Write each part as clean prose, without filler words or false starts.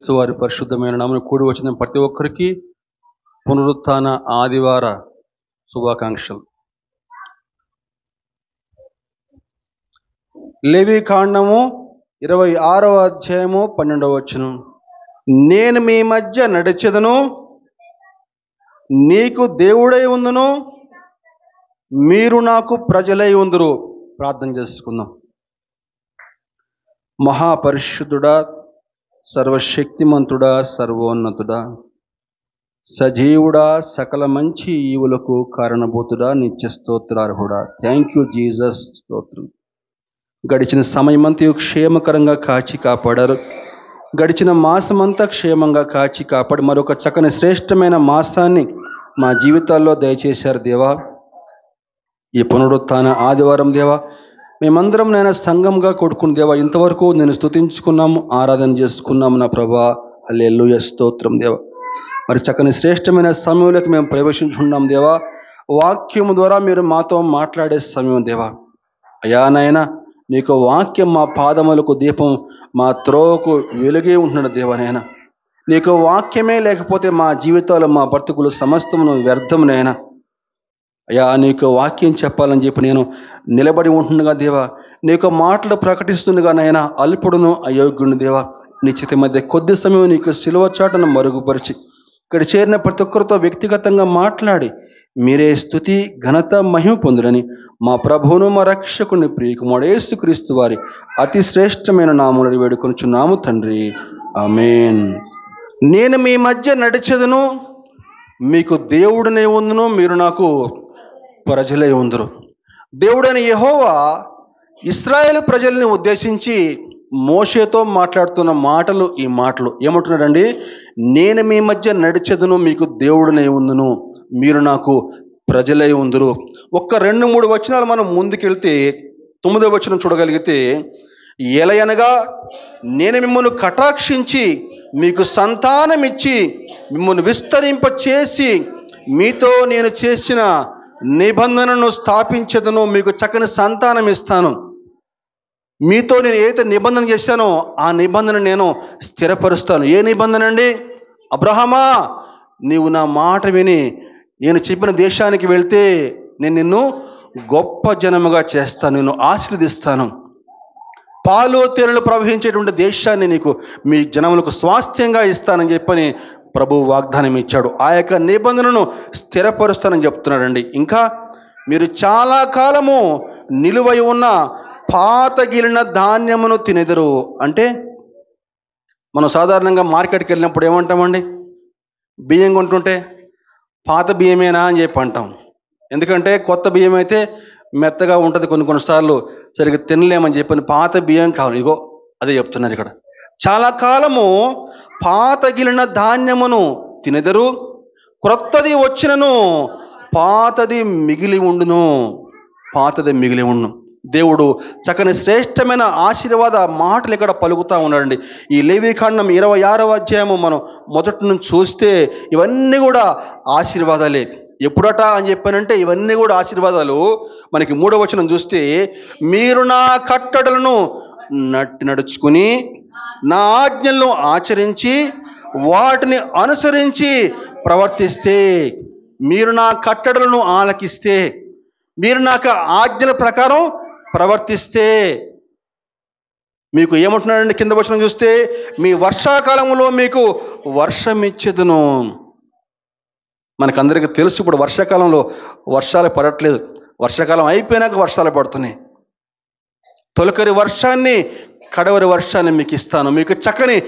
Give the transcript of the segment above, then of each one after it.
యేసుక్రీస్తు వారి పరిశుద్ధమైన నామమున కూడి వచ్చిన ప్రతి ఒక్కరికి పునరుత్థాన ఆదివార శుభాకాంక్షలు. లేవి కాండము 26వ అధ్యాయము 12వ వచనం. నేను మీ మధ్య నడిచెదను, నీకు దేవుడై ఉందును, మీరు నాకు ప్రజలై ఉందురు. ప్రార్థన చేసుకుందాం. మహాపరిశుద్ధుడా, సర్వశక్తిమంతుడా, సర్వోన్నతుడా, సజీవుడా, సకల మంచి ఈవులకు కారణభూతుడా, నిత్య స్తోత్రార్హుడా, థ్యాంక్ యూ జీసస్. స్తోత్రం. గడిచిన సమయమంతా క్షేమకరంగా కాచి కాపాడారు. గడిచిన మాసమంతా క్షేమంగా కాచి కాపాడి మరొక చక్కని శ్రేష్టమైన మాసాన్ని మా జీవితాల్లో దయచేశారు దేవా. ఈ పునరుత్థాన ఆదివారం దేవా, మేమందరం నేను సంఘంగా కొడుకుని దేవా, ఇంతవరకు నేను స్తుతించుకున్నాము, ఆరాధన చేసుకున్నాము నా ప్రభా. హల్లెలూయా, స్తోత్రం దేవా. మరి చక్కని శ్రేష్టమైన సమయంలోకి మేము ప్రవేశించుకున్నాం దేవా. వాక్యము ద్వారా మీరు మాతో మాట్లాడే సమయం దేవా. అయా నాయన, నీకు వాక్యం మా పాదములకు దీపం, మా త్రోవకు వెలుగే ఉంటున్నాడు దేవనైనా. నీకు వాక్యమే లేకపోతే మా జీవితాలు, మా బ్రతుకులు సమస్తమును వ్యర్థమునైనా. అయ్యా, నీకు వాక్యం చెప్పాలని చెప్పి నేను నిలబడి ఉంటుండగా దేవా, నీకు మాటలు ప్రకటిస్తుండగా నాయన అల్పుడును అయోగ్యుని దేవా, నిశ్చిత మధ్య కొద్ది సమయం నీకు సిలువ చాటును మరుగుపరిచి ఇక్కడ చేరిన ప్రతి ఒక్కరితో వ్యక్తిగతంగా మాట్లాడి మీరే స్తుతి ఘనత మహిమ పొందుడని మా ప్రభువును మా రక్షకుని ప్రియకుమారుడు యేసుక్రీస్తు వారి అతి శ్రేష్టమైన నామములను వేడుకొనుచున్నాము తండ్రి, ఆమేన్. నేను మీ మధ్య నడిచెదను, మీకు దేవుడనే ఉందును, మీరు నాకు ప్రజలై ఉందరు. దేవుడైన యెహోవా ఇశ్రాయేలు ప్రజల్ని ఉద్దేశించి మోషేతో మాట్లాడుతున్న మాటలు ఈ మాటలు ఏమంటున్నాడండి? నేను మీ మధ్య నడిచెదను, మీకు దేవుడనే ఉందును, మీరు నాకు ప్రజలై ఉందరు. ఒక్క 2-3 వచనాలు మనం ముందుకెళ్తే 9వ వచనం చూడగలిగితే, ఎలయనగా నేను మిమ్మల్ని కటాక్షించి మీకు సంతానం ఇచ్చి మిమ్మల్ని విస్తరింప చేసి మీతో నేను చేసిన నిబంధనను స్థాపించదను, మీకు చక్కని సంతానం ఇస్తాను. మీతో నేను ఏదైతే నిబంధన చేశానో ఆ నిబంధన నేను స్థిరపరుస్తాను. ఏ నిబంధన అండి? అబ్రహామా, నీవు నా మాట విని నేను చెప్పిన దేశానికి వెళ్తే నేను నిన్ను గొప్ప జనముగా చేస్తాను, నిన్ను ఆశీర్వదిస్తాను, పాలు తేనెలు ప్రవహించేటువంటి దేశాన్ని నీకు మీ జనములకు స్వాస్థ్యంగా ఇస్తానని చెప్పని ప్రభు వాగ్దానం ఇచ్చాడు. ఆ యొక్క నిబంధనను స్థిరపరుస్తానని చెప్తున్నాడండి. ఇంకా మీరు చాలా కాలము నిలువై ఉన్న పాతగిలిన ధాన్యమును తినెదరు. అంటే మనం సాధారణంగా మార్కెట్కి వెళ్ళినప్పుడు ఏమంటామండి? బియ్యం కొంటుంటే పాత బియ్యమేనా అని చెప్పి అంటాం. ఎందుకంటే కొత్త బియ్యం అయితే మెత్తగా ఉంటుంది, కొన్నిసార్లు సరిగ్గా తినలేమని చెప్పని పాత బియ్యం కావాలి. ఇగో అదే చెప్తున్నారు ఇక్కడ. చాలా కాలము పాతగిలిన ధాన్యమును తినెదరు, క్రొత్తది వచ్చినను పాతది మిగిలి ఉండును, పాతది మిగిలి ఉండును. దేవుడు చక్కని శ్రేష్టమైన ఆశీర్వాద మాటలు ఇక్కడ పలుకుతూ ఉన్నాడండి. ఈ లేవీకాండం 26వ అధ్యాయము మనం మొదటి నుంచి చూస్తే ఇవన్నీ కూడా ఆశీర్వాదాలే. ఎప్పుడట అని చెప్పానంటే ఇవన్నీ కూడా ఆశీర్వాదాలు. మనకి 3వ వచనం చూస్తే, మీరు నా కట్టడలను నడుచుకుని నా ఆజ్ఞలను ఆచరించి వాటిని అనుసరించి ప్రవర్తిస్తే, మీరు నా కట్టడలను ఆలకిస్తే, మీరు నాకు ఆజ్ఞల ప్రకారం ప్రవర్తిస్తే మీకు ఏమంటున్నాడండి? కింద వచనం చూస్తే, మీ వర్షాకాలంలో మీకు వర్షం ఇచ్చేదను. మనకందరికీ తెలుసు, ఇప్పుడు వర్షాకాలంలో వర్షాలు పడట్లేదు, వర్షాకాలం అయిపోయినాక వర్షాలు పడుతున్నాయి. తొలకరి వర్షాన్ని కడవరి వర్షాన్ని మీకు ఇస్తాను, మీకు చక్కని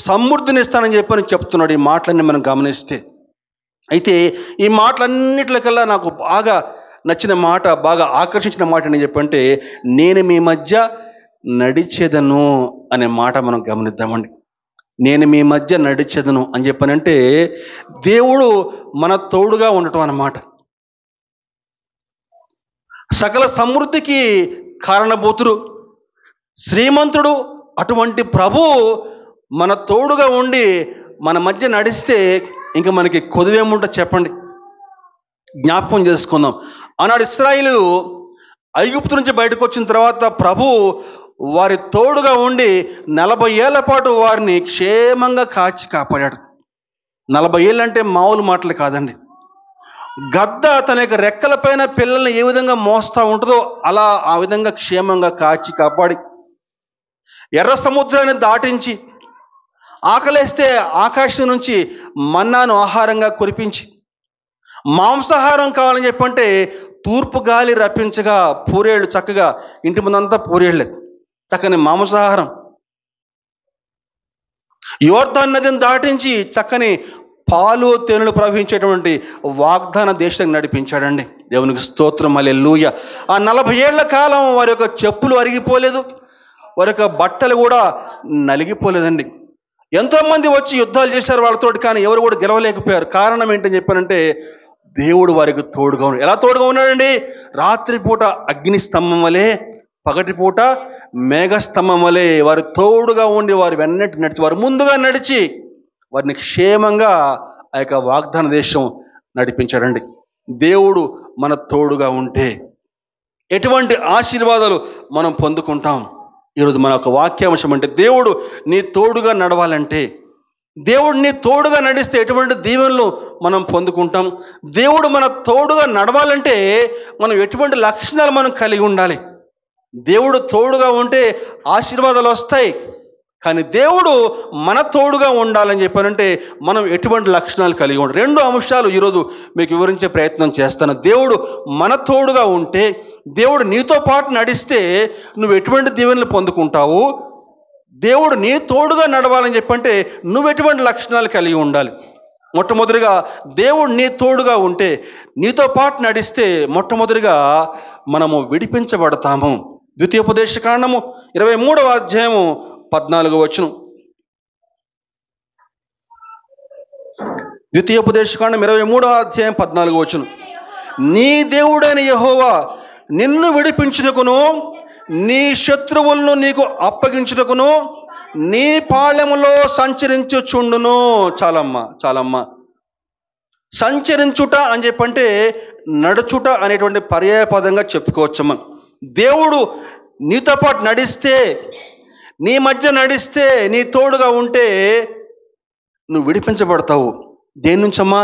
సమృద్ధిని ఇస్తానని చెప్పని చెప్తున్నాడు. ఈ మాటలన్నీ మనం గమనిస్తే, అయితే ఈ మాటలన్నిటికల్లా నాకు బాగా నచ్చిన మాట, బాగా ఆకర్షించిన మాట అని చెప్పంటే, నేను మీ మధ్య నడిచెదను అనే మాట మనం గమనిద్దామండి. నేను మీ మధ్య నడిచెదను అని చెప్పనంటే దేవుడు మన తోడుగా ఉండటం అన్నమాట. సకల సమృద్ధికి కారణభూతుడు, శ్రీమంతుడు అటువంటి ప్రభు మన తోడుగా ఉండి మన మధ్య నడిస్తే ఇంకా మనకి కొదువేముంటుంది చెప్పండి? జ్ఞాపకం చేసుకుందాం. ఆనాడు ఇశ్రాయేలు ఐగుప్తు నుంచి బయటకు వచ్చిన తర్వాత ప్రభు వారి తోడుగా ఉండి 40 ఏళ్ల పాటు వారిని క్షేమంగా కాచి కాపాడాడు. 40 ఏళ్ళు అంటే మామూలు మాటలు కాదండి. గద్ద తన యొక్క రెక్కలపైన పిల్లల్ని ఏ విధంగా మోస్తూ ఉంటుందో అలా ఆ విధంగా క్షేమంగా కాచి కాపాడి, ఎర్ర సముద్రాన్ని దాటించి, ఆకలేస్తే ఆకాశం నుంచి మన్నాను ఆహారంగా కురిపించి, మాంసాహారం కావాలని చెప్పంటే తూర్పు గాలి రప్పించగా పూరేళ్ళు చక్కగా ఇంటి ముందంతా పూరేళ్ళే చక్కని మాంసాహారం. యోర్దాను నదిని దాటించి చక్కని పాలు తేనెలు ప్రవహించేటువంటి వాగ్దాన దేశానికి నడిపించాడండి. దేవునికి స్తోత్రం, హల్లెలూయా. ఆ 40 ఏళ్ల కాలం వారి యొక్క చెప్పులు అరిగిపోలేదు, వారి యొక్క బట్టలు కూడా నలిగిపోలేదండి. ఎంతోమంది వచ్చి యుద్ధాలు చేశారు వాళ్ళతోటి, కానీ ఎవరు కూడా గెలవలేకపోయారు. కారణం ఏంటని చెప్పానంటే దేవుడు వారికి తోడుగా ఉన్నాడు. ఎలా తోడుగా ఉన్నాడండి? రాత్రిపూట అగ్ని స్తంభం వలె, పగటిపూట మేఘస్తంభం వలె వారు తోడుగా ఉండి వారు వెన్నట్టు నడిచి, వారు ముందుగా నడిచి వారిని క్షేమంగా ఆ యొక్క వాగ్దాన దేశం నడిపించాడండి. దేవుడు మన తోడుగా ఉంటే ఎటువంటి ఆశీర్వాదాలు మనం పొందుకుంటాం? ఈరోజు మన యొక్క వాక్యాంశం అంటే దేవుడు నీ తోడుగా నడవాలంటే, దేవుడు నీ తోడుగా నడిస్తే ఎటువంటి దీవెనలు మనం పొందుకుంటాం? దేవుడు మన తోడుగా నడవాలంటే మనం ఎటువంటి లక్షణాలు మనం కలిగి ఉండాలి? దేవుడు తోడుగా ఉంటే ఆశీర్వాదాలు వస్తాయి, కానీ దేవుడు మన తోడుగా ఉండాలని చెప్పానంటే మనం ఎటువంటి లక్షణాలు కలిగి ఉండాలి? 2 అంశాలు ఈరోజు మీకు వివరించే ప్రయత్నం చేస్తాను. దేవుడు మన తోడుగా ఉంటే, దేవుడు నీతో పాటు నడిస్తే నువ్వు ఎటువంటి దీవెనలు పొందుకుంటావు? దేవుడు నీ తోడుగా నడవాలని చెప్పంటే నువ్వు ఎటువంటి లక్షణాలు కలిగి ఉండాలి? మొట్టమొదటిగా దేవుడు నీ తోడుగా ఉంటే, నీతో పాటు నడిస్తే మొట్టమొదటిగా మనము విడిపించబడతాము. ద్వితీయోపదేశకాండము 23వ అధ్యాయము 14వ వచనం. ద్వితీయోపదేశకాండం 23వ అధ్యాయం 14వ వచనం. నీ దేవుడైన యెహోవా నిన్ను విడిపించుటకును, నీ శత్రువులను నీకు అప్పగించుటకును, నీ పాళెములో సంచరించుచుండును. చాలమ్మ. సంచరించుట అని చెప్పంటే నడుచుట అనేటువంటి పర్యాయ పదంగా చెప్పుకోవచ్చమ్మా. దేవుడు నీతో పాటు నడిస్తే, నీ మధ్య నడిస్తే, నీ తోడుగా ఉంటే నువ్వు విడిపించబడతావు. దేని నుంచమ్మా?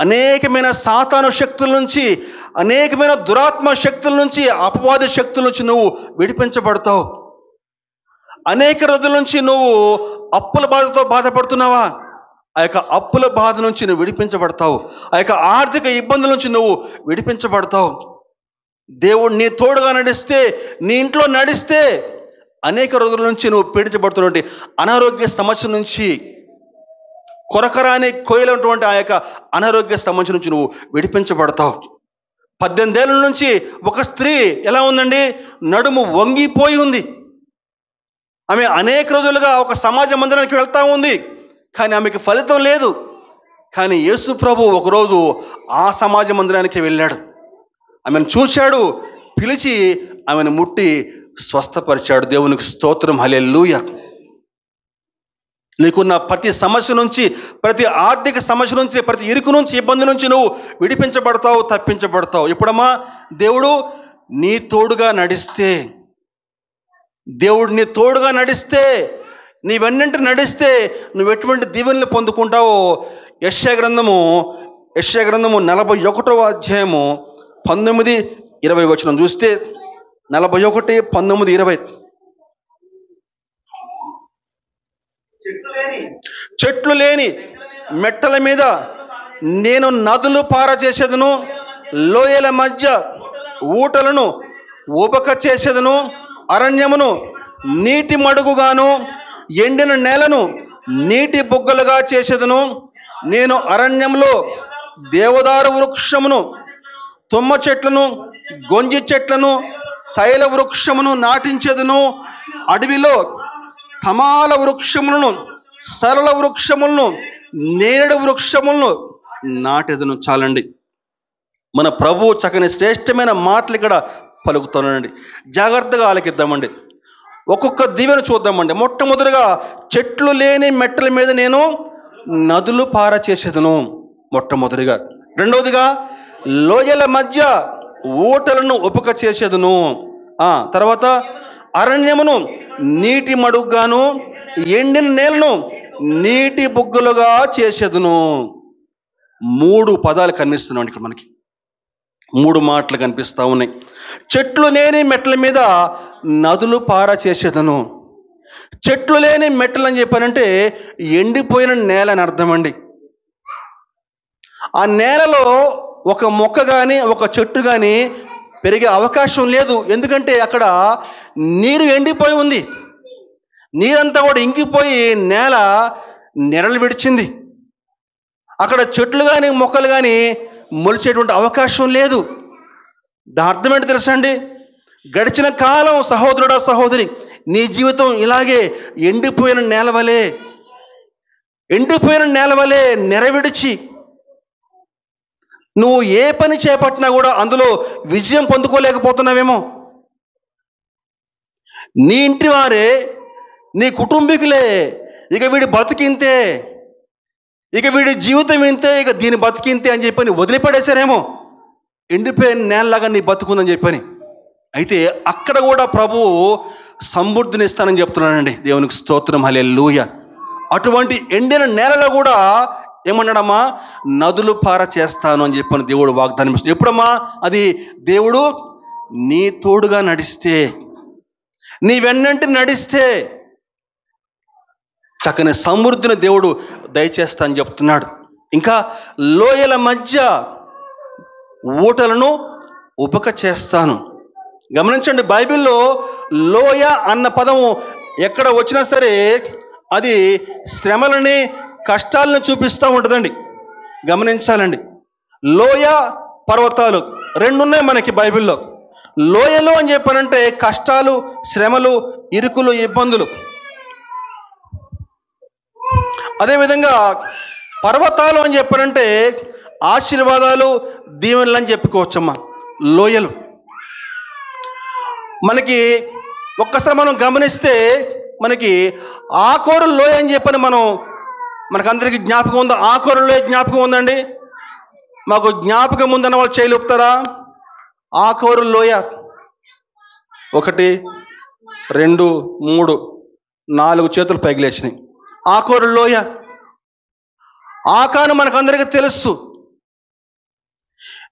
అనేకమైన సాతాను శక్తుల నుంచి, అనేకమైన దురాత్మ శక్తుల నుంచి, అపవాద శక్తుల నుంచి నువ్వు విడిపించబడతావు. అనేక రోజుల నుంచి నువ్వు అప్పుల బాధతో బాధపడుతున్నావా? ఆ యొక్క అప్పుల బాధ నుంచి నువ్వు విడిపించబడతావు. ఆ యొక్క ఆర్థిక ఇబ్బందుల నుంచి నువ్వు విడిపించబడతావు. దేవుడు నీ తోడుగా నడిస్తే, నీ ఇంట్లో నడిస్తే అనేక రోజుల నుంచి నువ్వు పీడించబడుతున్నటువంటి అనారోగ్య సమస్య నుంచి, కొరకరాని కోయలటువంటి ఆ యొక్క అనారోగ్య సమస్య నుంచి నువ్వు విడిపించబడతావు. 18 ఏళ్ళ నుంచి ఒక స్త్రీ ఎలా ఉందండి? నడుము వంగిపోయి ఉంది. ఆమె అనేక రోజులుగా ఒక సమాజ మందిరానికి వెళ్తా ఉంది, కానీ ఆమెకి ఫలితం లేదు. కానీ యేసు ప్రభు ఒకరోజు ఆ సమాజ మందిరానికి వెళ్ళాడు. ఆమెను చూశాడు, పిలిచి ఆమెను ముట్టి స్వస్థపరిచాడు. దేవునికి స్తోత్రం, హల్లెలూయా. నీకున్న ప్రతి సమస్య నుంచి, ప్రతి ఆర్థిక సమస్య నుంచి, ప్రతి ఇరుకు నుంచి, ఇబ్బంది నుంచి నువ్వు విడిపించబడతావు, తప్పించబడతావు. ఇప్పుడమ్మా దేవుడు నీ తోడుగా నడిస్తే, దేవుడు నీ తోడుగా నడిస్తే, నీవన్నింటి నడిస్తే నువ్వు ఎటువంటి దీవెనలు పొందుకుంటావో యెషయా గ్రంథము 41వ అధ్యాయము 19-20 వచనం చూస్తే, 41, 19, 20. చెట్లు లేని మెట్టల మీద నేను నదులు పారచేసేదను, లోయల మధ్య ఊటలను ఊబక చేసేదను, అరణ్యమును నీటి మడుగుగాను, ఎండిన నేలను నీటి బుగ్గలుగా చేసేదను. నేను అరణ్యంలో దేవదారు వృక్షమును, తుమ్మ చెట్లను, గొంజి చెట్లను, తైల వృక్షమును నాటించేదను. అడవిలో తమాల వృక్షములను, సరళ వృక్షములను, నేరేడు వృక్షములను నాటెదను. చాలండి. మన ప్రభువు చక్కని శ్రేష్టమైన మాటలు ఇక్కడ పలుకుతానండి. జాగ్రత్తగా ఆలకిద్దామండి. ఒక్కొక్క దీవెన చూద్దామండి. మొట్టమొదటిగా చెట్లు లేని మెట్టల మీద నేను నదులు పార చేసేదను, మొట్టమొదటిగా. రెండవదిగా లోయల మధ్య ఊటలను ఉపక చేసేదను. తర్వాత అరణ్యమును నీటి మడుగ్గాను ఎండిన నేలను నీటి బుగ్గలుగా చేసేదును. 3 పదాలు కనిపిస్తున్నాయి ఇక్కడ మనకి, 3 మాటలు కనిపిస్తా ఉన్నాయి. చెట్లు లేని మెట్ల మీద నదులు పార చేసేదను. చెట్లు లేని మెట్టలు అని చెప్పానంటే ఎండిపోయిన నేల అని అర్థం అండి. ఆ నేలలో ఒక మొక్క కానీ ఒక చెట్టు కానీ పెరిగే అవకాశం లేదు. ఎందుకంటే అక్కడ నీరు ఎండిపోయి ఉంది, నీరంతా కూడా ఇంకిపోయి నేల నెరలు విడిచింది. అక్కడ చెట్లు కానీ మొక్కలు కానీ మొలిచేటువంటి అవకాశం లేదు. దాని అర్థం ఏంటి తెలుసా అండి? గడిచిన కాలం సహోదరుడా సహోదరి, నీ జీవితం ఇలాగే ఎండిపోయిన నేల వలె నెరవిడిచి నువ్వు ఏ పని చేపట్టినా కూడా అందులో విజయం పొందుకోలేకపోతున్నావేమో. నీ ఇంటి వారే, నీ కుటుంబీకులే ఇక వీడి బతికింతే, ఇక వీడి జీవితం ఇంతే, ఇక దీని బతికింతే అని చెప్పని వదిలిపడేశారేమో. ఎండిపోయిన నేలలాగా నీ బతుకుందని చెప్పని. అయితే అక్కడ కూడా ప్రభువు సమృద్ధిని ఇస్తానని చెప్తున్నాడండి. దేవునికి స్తోత్రం, హల్లెలూయా. అటువంటి ఎండిన నేలలో కూడా ఏమన్నాడమ్మా? నదులు పార చేస్తాను అని చెప్పని దేవుడు వాగ్దానం ఇస్తాడు. ఎప్పుడమ్మా? అది దేవుడు నీ తోడుగా నడిస్తే, నీ వెన్నంటి నడిస్తే చక్కని సమృద్ధిని దేవుడు దయచేస్తా అని చెప్తున్నాడు. ఇంకా లోయల మధ్య ఊటలను ఉబక చేస్తాను. గమనించండి, బైబిల్లో లోయ అన్న పదము ఎక్కడ వచ్చినా సరే అది శ్రమలని, కష్టాలను చూపిస్తూ ఉంటుందండి. గమనించాలండి. లోయ, పర్వతాలు 2 ఉన్నాయి మనకి బైబిల్లో. లోయలు అని చెప్పానంటే కష్టాలు, శ్రమలు, ఇరుకులు, ఇబ్బందులు. అదేవిధంగా పర్వతాలు అని చెప్పారంటే ఆశీర్వాదాలు, దీవెనలు అని చెప్పుకోవచ్చమ్మా. లోయలు మనకి ఒక్కసారి మనం గమనిస్తే మనకి ఆకోరు లోయ అని చెప్పని మనకందరికీ జ్ఞాపకం ఉందా? ఆకోరు లోయ జ్ఞాపకం ఉందండి? మాకు జ్ఞాపకం ఉందన్న వాళ్ళు చేయలుపుతారా? ఆకోరు లోయ 1, 2, 3, 4 చేతులు పైకి లేచినాయి. ఆకోరు లోయ. ఆకాను మనకందరికీ తెలుసు.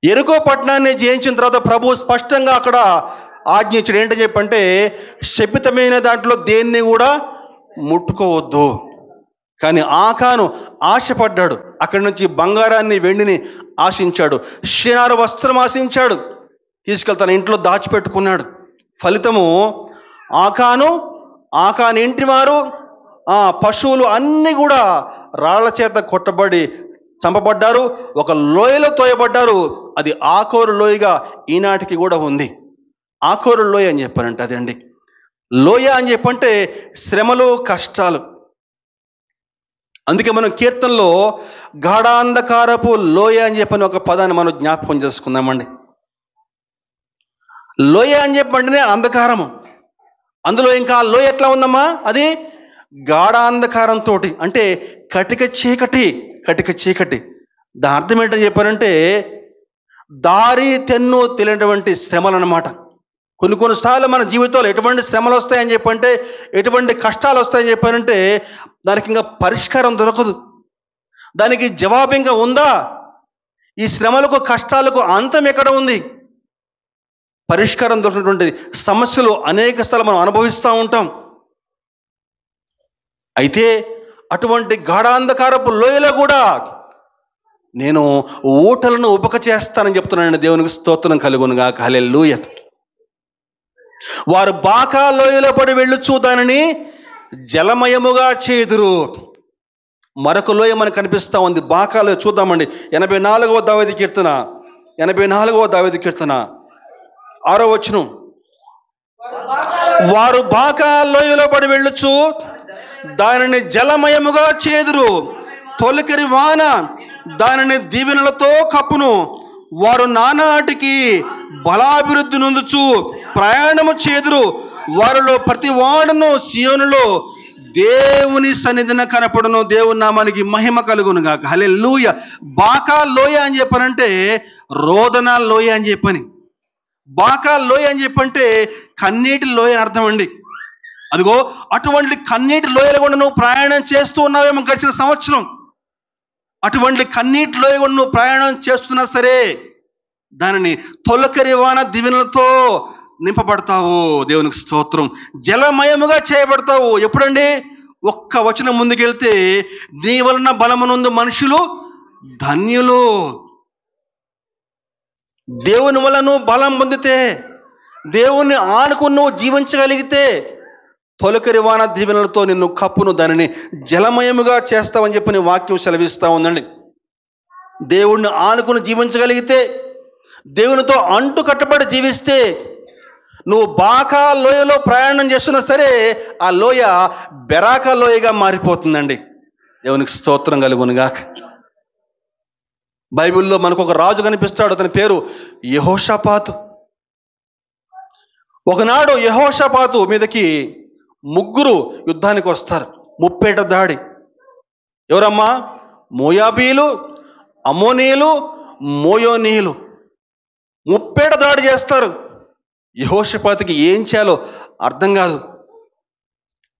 యెరికో పట్టణాన్ని జయించిన తర్వాత ప్రభు స్పష్టంగా అక్కడ ఆజ్ఞించాడు. ఏంటని చెప్పంటే శపితమైన దాంట్లో దేన్ని కూడా ముట్టుకోవద్దు. కానీ ఆకాను ఆశపడ్డాడు. అక్కడి నుంచి బంగారాన్ని, వెండిని ఆశించాడు. షినారు వస్త్రం ఆశించాడు. తీసుకెళ్లి తన ఇంట్లో దాచిపెట్టుకున్నాడు. ఫలితము ఆకాను ఇంటి వారు, పశువులు అన్నీ కూడా రాళ్ల చేత కొట్టబడి చంపబడ్డారు. ఒక లోయలో తోయబడ్డారు. అది ఆకోరు లోయగా ఈనాటికి కూడా ఉంది. ఆకోరు లోయ అని చెప్పారంటే అదండి. లోయ అని చెప్పంటే శ్రమలు, కష్టాలు. అందుకే మనం కీర్తనలో గాఢాంధకారపు లోయ అని చెప్పని ఒక పదాన్ని మనం జ్ఞాపకం చేసుకుందామండి. లోయ అని చెప్పంటేనే అంధకారము. అందులో ఇంకా లోయ ఎట్లా ఉందమ్మా? అది గాఢాంధకారంతో, అంటే కటిక చీకటి. దాని అర్థం ఏంటని చెప్పారంటే దారి తెన్ను తెలియనటువంటి శ్రమలు అన్నమాట. కొన్నిసార్లు మన జీవితంలో ఎటువంటి శ్రమలు వస్తాయని చెప్పంటే, ఎటువంటి కష్టాలు వస్తాయని చెప్పారంటే దానికి ఇంకా పరిష్కారం దొరకదు. దానికి జవాబు ఇంకా ఉందా? ఈ శ్రమలకు, కష్టాలకు అంతం ఎక్కడ ఉంది? పరిష్కారం దొరికినటువంటి సమస్యలు అనేక స్థలం మనం అనుభవిస్తూ ఉంటాం. అయితే అటువంటి గాఢాంధకారపు లోయలో కూడా నేను ఊటలను ఉబక చేస్తానని చెప్తున్నాను. దేవునికి స్తోత్రం కలుగునుగా, హల్లెలూయా. వారు బాకా లోయలో పడి వెళ్ళుచు దానిని జలమయముగా చేదురు. మరొక లోయ మనకు కనిపిస్తూ ఉంది. బాకా లోయ చూద్దామండి. 84వ దావీదు కీర్తన 6వ వచనం. వారు బాకా లోయలో పడి వెళ్ళుచు దానిని జలమయముగా చేదురు. తొలకరి వాన దానిని దీవెనలతో కప్పును. వారు నానాటికి బలాభివృద్ధి నొందుచు ప్రయాణము చేదురు. వారిలో ప్రతి వాడును సియోనులో దేవుని సన్నిధిన కనపడును. దేవుని నామానికి మహిమ కలుగునుగా, హల్లెలూయా. బాకా లోయ అని చెప్పారంటే రోదన లోయ అని చెప్పని. బాకా లోయ అని చెప్పంటే కన్నీటి లోయ అని అర్థం అండి. అదిగో అటువంటి కన్నీటి లోయలు కూడా నువ్వు ప్రయాణం చేస్తూ ఉన్నావేమో గడిచిన సంవత్సరం. అటువంటి కన్నీటి లోయ కూడా నువ్వు ప్రయాణం చేస్తున్నా సరే దానిని తొలకరి వాన దీవెనలతో నింపబడతావు. దేవునికి స్తోత్రం. జలమయముగా చేయబడతావు. ఎప్పుడండి? ఒక్క వచనం ముందుకెళ్తే, నీ వలన బలమునందు మనుషులు ధన్యులు. దేవుని వల్ల నువ్వు బలం పొందితే, దేవుణ్ణి ఆనుకుని నువ్వు జీవించగలిగితే తొలకరి వాన దీవెనలతో నిన్ను కప్పును దానిని జలమయముగా చేస్తావని చెప్పి నీ వాక్యం సెలవిస్తూ ఉందండి. దేవుణ్ణి ఆనుకుని జీవించగలిగితే, దేవునితో అంటు కట్టబడి జీవిస్తే, నువ్వు బాకా లోయలో ప్రయాణం చేస్తున్నా సరే ఆ లోయ బెరాకా లోయగా మారిపోతుందండి. దేవునికి స్తోత్రం కలుగునుగాక. బైబిల్లో మనకు ఒక రాజు కనిపిస్తాడు. అతని పేరు యెహోషాపాతు. ఒకనాడు యెహోషాపాతు మీదకి ముగ్గురు యుద్ధానికి వస్తారు. ముప్పేట దాడి. ఎవరమ్మా? మోయాబీలు, అమోనీయులు, మోయోనీయులు ముప్పేట దాడి చేస్తారు. యెహోషాపాతుకి ఏం చేయాలో అర్థం కాదు.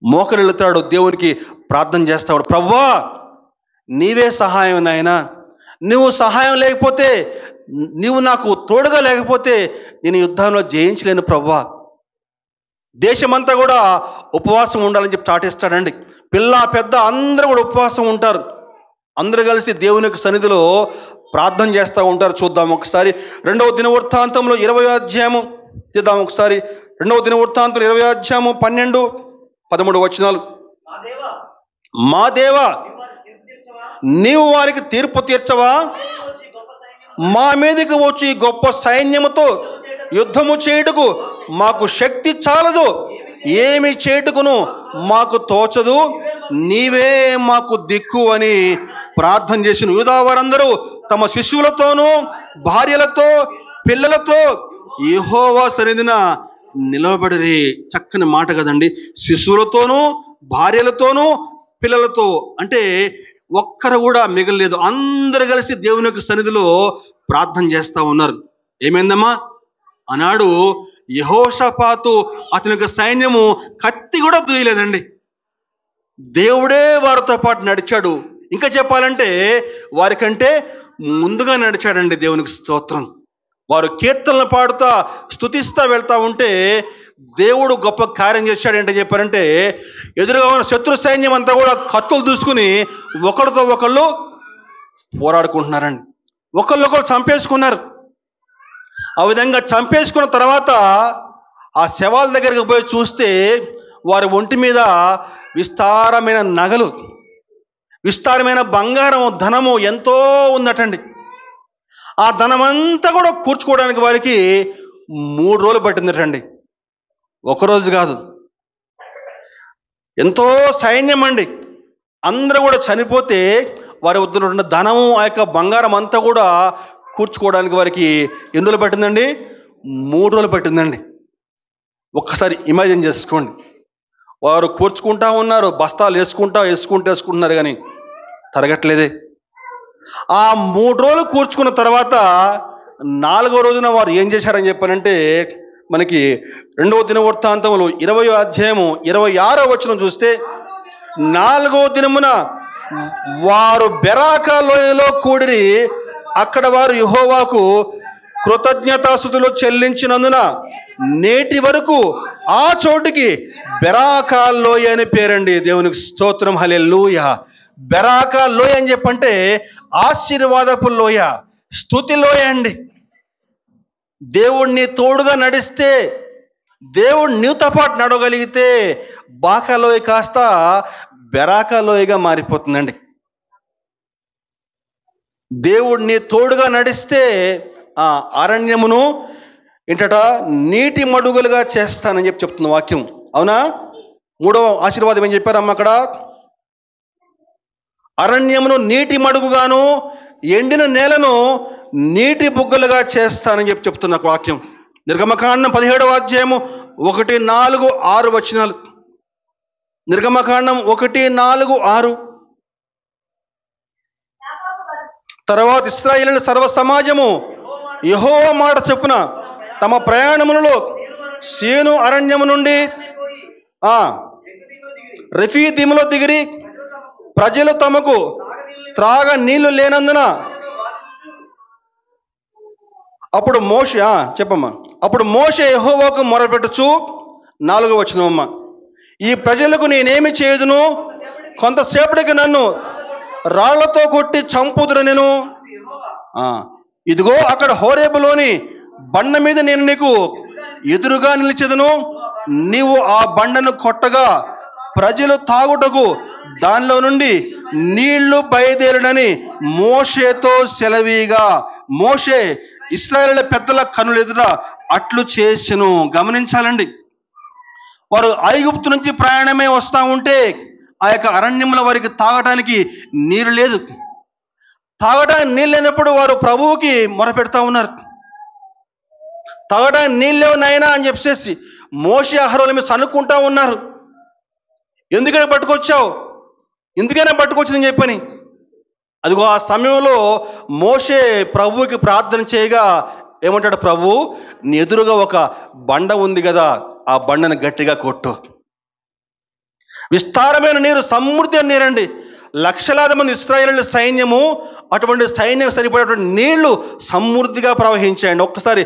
మోకరిల్లుతాడు, దేవునికి ప్రార్థన చేస్తాడు. ప్రభువా, నీవే సహాయం నాయనా. నువ్వు సహాయం లేకపోతే, నీవు నాకు తోడుగా లేకపోతే నేను యుద్ధంలో జయించలేను ప్రభువా. దేశమంతా కూడా ఉపవాసం ఉండాలని చెప్పి చాటిస్తాడండి. పిల్ల పెద్ద అందరూ కూడా ఉపవాసం ఉంటారు. అందరూ కలిసి దేవునికి సన్నిధిలో ప్రార్థన చేస్తూ ఉంటారు. చూద్దాం ఒకసారి 2వ దినవృత్తాంతంలో 20వ అధ్యాయము చూద్దాం ఒకసారి. 2వ దినవృత్తాంతం 20వ అధ్యాయము 12-13 వచనాలు. మా దేవా, నీవు వారికి తీర్పు తీర్చవా? మా మీదకి వచ్చి గొప్ప సైన్యముతో యుద్ధము చేయుటకు మాకు శక్తి చాలదు. ఏమి చేయుటకును మాకు తోచదు. నీవే మాకు దిక్కు అని ప్రార్థన చేసిన యూదా వారందరూ తమ శిశువులతోనూ భార్యలతో పిల్లలతో యెహోవా సన్నిధిన నిలవబడిరి. చక్కని మాట కదండి. శిశువులతోనూ భార్యలతోనూ పిల్లలతో అంటే ఒక్కరు కూడా మిగలలేదు. అందరూ కలిసి దేవుని యొక్క సన్నిధిలో ప్రార్థన చేస్తూ ఉన్నారు. ఏమైందమ్మా? ఆనాడు యెహోషాపాతు అతని యొక్క సైన్యము కత్తి కూడా దూయలేదండి. దేవుడే వారితో పాటు నడిచాడు. ఇంకా చెప్పాలంటే వారికంటే ముందుగా నడిచాడండి. దేవునికి స్తోత్రం. వారు కీర్తనలు పాడుతా స్తుతిస్తా వెళ్తా ఉంటే దేవుడు గొప్ప కార్యం చేశాడు. ఏంటని చెప్పారంటే, ఎదురుగా ఉన్న శత్రు సైన్యం అంతా కూడా కత్తులు దూసుకుని ఒకరితో ఒకళ్ళు పోరాడుకుంటున్నారండి. ఒకళ్ళొకళ్ళు చంపేసుకున్నారు. ఆ విధంగా చంపేసుకున్న తర్వాత ఆ శవాల దగ్గరికి పోయి చూస్తే వారి ఒంటి మీద విస్తారమైన నగలు, విస్తారమైన బంగారం, ధనము ఎంతో ఉందటండి. ఆ ధనమంతా కూడా కూర్చుకోవడానికి వారికి 3 రోజులు పట్టిందటండి. ఒకరోజు కాదు. ఎంతో సైన్యం అండి. అందరూ కూడా చనిపోతే వారి వద్ద ఉన్న ధనము, ఆ యొక్క బంగారం అంతా కూడా కూర్చుకోవడానికి వారికి ఎన్ని రోజులు పట్టిందండి? 3 రోజులు పట్టిందండి. ఒక్కసారి ఇమాజిన్ చేసుకోండి. వారు కూర్చుకుంటా ఉన్నారు, బస్తాలు వేసుకుంటున్నారు కానీ తరగట్లేదే. ఆ 3 రోజులు కూర్చుకున్న తర్వాత 4వ రోజున వారు ఏం చేశారని చెప్పానంటే, మనకి 2వ దినవృత్తాంతములు 20వ అధ్యాయము 26వ వచనం చూస్తే, 4వ దినమున వారు బెరాకా లోయలో కూడిరి. అక్కడ వారు యెహోవాకు కృతజ్ఞతాస్తుతులు చెల్లించినందున నేటి వరకు ఆ చోటుకి బెరాకా లోయ అని పేరండి. దేవునికి స్తోత్రం. హల్లెలూయా. బెరాకా లోయ అని చెప్పంటే ఆశీర్వాదపు లోయ, స్తుతి లోయ అండి. దేవుణ్ణి తోడుగా నడిస్తే, దేవుడు నీతో పాటు నడవగలిగితే బాకా లోయ కాస్త బెరాకా లోయగా మారిపోతుందండి. దేవుడిని తోడుగా నడిస్తే ఆ అరణ్యమును ఏంటట నీటి మడుగులుగా చేస్తానని చెప్తున్న వాక్యం. అవునా? 3వ ఆశీర్వాదం ఏం చెప్పారమ్మ అక్కడ? అరణ్యమును నీటి మడుగుగాను, ఎండిన నేలను నీటి బుగ్గలుగా చేస్తానని చెప్తున్న వాక్యం. నిర్గమకాండం 17వ అధ్యాయము 1, 4, 6 వచనాలు. నిర్గమకాండం 1, 4, 6. తర్వాత ఇశ్రాయేలు సర్వ సమాజము యెహోవా మాట చొప్పున తమ ప్రయాణములలో సీను అరణ్యము నుండి రెఫీదీములో దిగిరి ప్రజలు తమకు త్రాగ నీళ్లు లేనందున అప్పుడు మోషే చెప్పమ్మా. అప్పుడు మోషే యెహోవాకు మొరపెట్టుచు 4వ వచనమమ్మ, ఈ ప్రజలకు నేనేమి చేయుదును? కొంతసేపటికి నన్ను రాళ్లతో కొట్టి చంపుదురు నేను. ఇదిగో అక్కడ హోరేబులోని బండ మీద నేను నీకు ఎదురుగా నిలిచెదను. నీవు ఆ బండను కొట్టగా ప్రజలు తాగుటకు దానిలో నుండి నీళ్లు బయలుదేరునని మోషేతో సెలవీగా. మోషే ఇశ్రాయేలు పెద్దల కనుల ఎదుట అట్లు చేసెను. గమనించాలండి, వారు ఐగుప్తు నుంచి ప్రయాణమే వస్తూ ఉంటే ఆ యొక్క అరణ్యంలో వారికి తాగటానికి నీరు లేదు. తాగడానికి నీళ్ళు లేనప్పుడు వారు ప్రభువుకి మొరపెడతా ఉన్నారు. తాగడానికి నీళ్ళు లేవు నాయనా అని చెప్పేసి మోషే అహరోల మీద సనుక్కుంటా ఉన్నారు. ఎందుకైనా పట్టుకొచ్చావు, ఎందుకైనా పట్టుకొచ్చిందని చెప్పని. అదిగో ఆ సమయంలో మోషే ప్రభువుకి ప్రార్థన చేయగా ఏమంటాడు? ప్రభు, నీ ఎదురుగా ఒక బండ ఉంది కదా, ఆ బండను గట్టిగా కొట్టు. విస్తారమైన నీరు, సమృద్ధి అని నీరండి. లక్షలాది మంది ఇశ్రాయేలు సైన్యము, అటువంటి సైన్యం సరిపడేటువంటి నీళ్లు సమృద్ధిగా ప్రవహించాయండి. ఒక్కసారి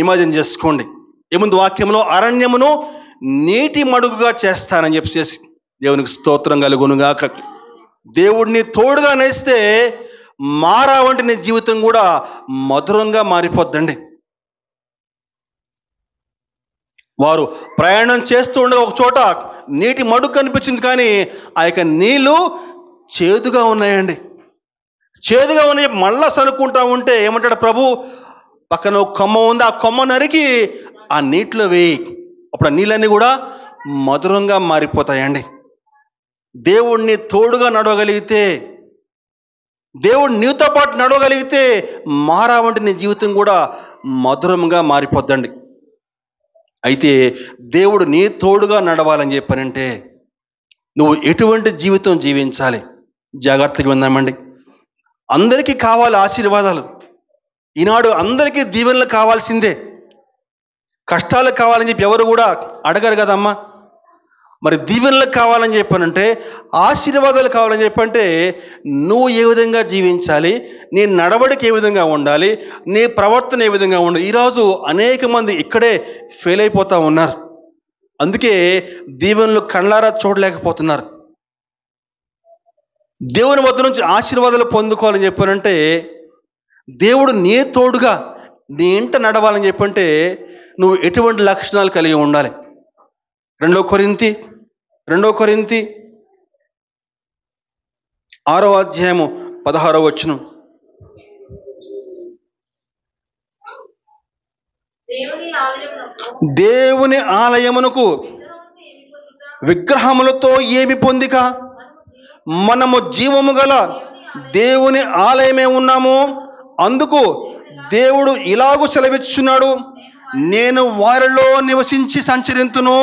ఇమాజిన్ చేసుకోండి. ఏముంది వాక్యంలో? అరణ్యమును నీటి మడుగుగా చేస్తానని చెప్పేసి. దేవునికి స్తోత్రం కలుగునుగాక. దేవుడిని తోడుగా నేస్తే మారా వంటి నీ జీవితం కూడా మధురంగా మారిపోద్దండి. వారు ప్రయాణం చేస్తూ ఉండగా ఒక చోట నీటి మడుగు కనిపించింది, కానీ ఆ యొక్క నీళ్లు చేదుగా ఉన్నాయండి. చేదుగా ఉన్నాయి. మళ్ళా సనుక్కుంటా ఉంటే ఏమంటాడు ప్రభు? పక్కన ఒక కొమ్మ ఉంది, ఆ కొమ్మ నరికి ఆ నీటిలో వేయి. అప్పుడు ఆ నీళ్ళన్నీ కూడా మధురంగా మారిపోతాయండి. దేవుణ్ణి తోడుగా నడవగలిగితే, దేవుడు నీతో పాటు నడవగలిగితే మారా వంటి నీ జీవితం కూడా మధురంగా మారిపోద్దండి. అయితే దేవుడు నీ తోడుగా నడవాలని చెప్పానంటే నువ్వు ఎటువంటి జీవితం జీవించాలి? జాగ్రత్తగా విందామండి. అందరికీ కావాలి ఆశీర్వాదాలు. ఈనాడు అందరికీ దీవెనలు కావాల్సిందే. కష్టాలు కావాలని చెప్పి ఎవరు కూడా అడగరు కదమ్మా. మరి దీవెనలకు కావాలని చెప్పానంటే, ఆశీర్వాదాలు కావాలని చెప్పంటే నువ్వు ఏ విధంగా జీవించాలి, నీ నడవడికి ఏ విధంగా ఉండాలి, నీ ప్రవర్తన ఏ విధంగా ఉండాలి. ఈరోజు అనేక మంది ఇక్కడే ఫెయిల్ అయిపోతూ ఉన్నారు. అందుకే దీవెనలు కళ్ళారా చూడలేకపోతున్నారు. దేవుని వద్ద నుంచి ఆశీర్వాదాలు పొందుకోవాలని చెప్పానంటే, దేవుడు నీ తోడుగా నీ ఇంట నడవాలని చెప్పంటే నువ్వు ఎటువంటి లక్షణాలు కలిగి ఉండాలి? 2 కొరింథీ 6వ అధ్యాయము 16వ వచనం. దేవుని ఆలయమునకు విగ్రహములతో ఏమి పొందిక? మనము జీవము గల దేవుని ఆలయమే ఉన్నాము. అందుకు దేవుడు ఇలాగూ సెలవిచ్చున్నాడు, నేను వారిలో నివసించి సంచరింతును,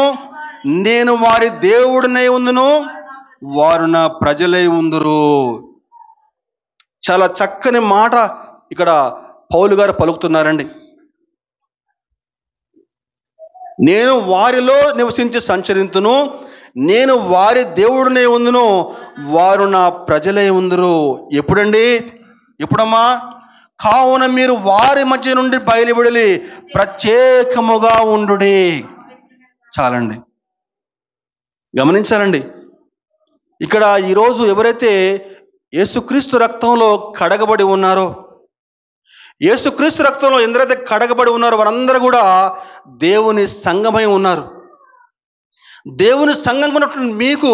నేను వారి దేవుడినై ఉందును, వారు నా ప్రజలై ఉందురు. చాలా చక్కని మాట ఇక్కడ పౌలు గారు పలుకుతున్నారండి. నేను వారిలో నివసించి సంచరింతును, నేను వారి దేవుడినై ఉందును, వారు నా ప్రజలై ఉందురు. ఎప్పుడండి? ఎప్పుడమ్మా? కావున మీరు వారి మధ్య నుండి బయలువెడలి ప్రత్యేకముగా ఉండుడి. చాలండి, గమనించాలండి. ఇక్కడ ఈరోజు ఎవరైతే యేసుక్రీస్తు రక్తంలో కడగబడి ఉన్నారో, యేసుక్రీస్తు రక్తంలో ఎందరైతే కడగబడి ఉన్నారో వారందరూ కూడా దేవుని సంఘమై ఉన్నారు. దేవుని సంఘం ఉన్నటువంటి మీకు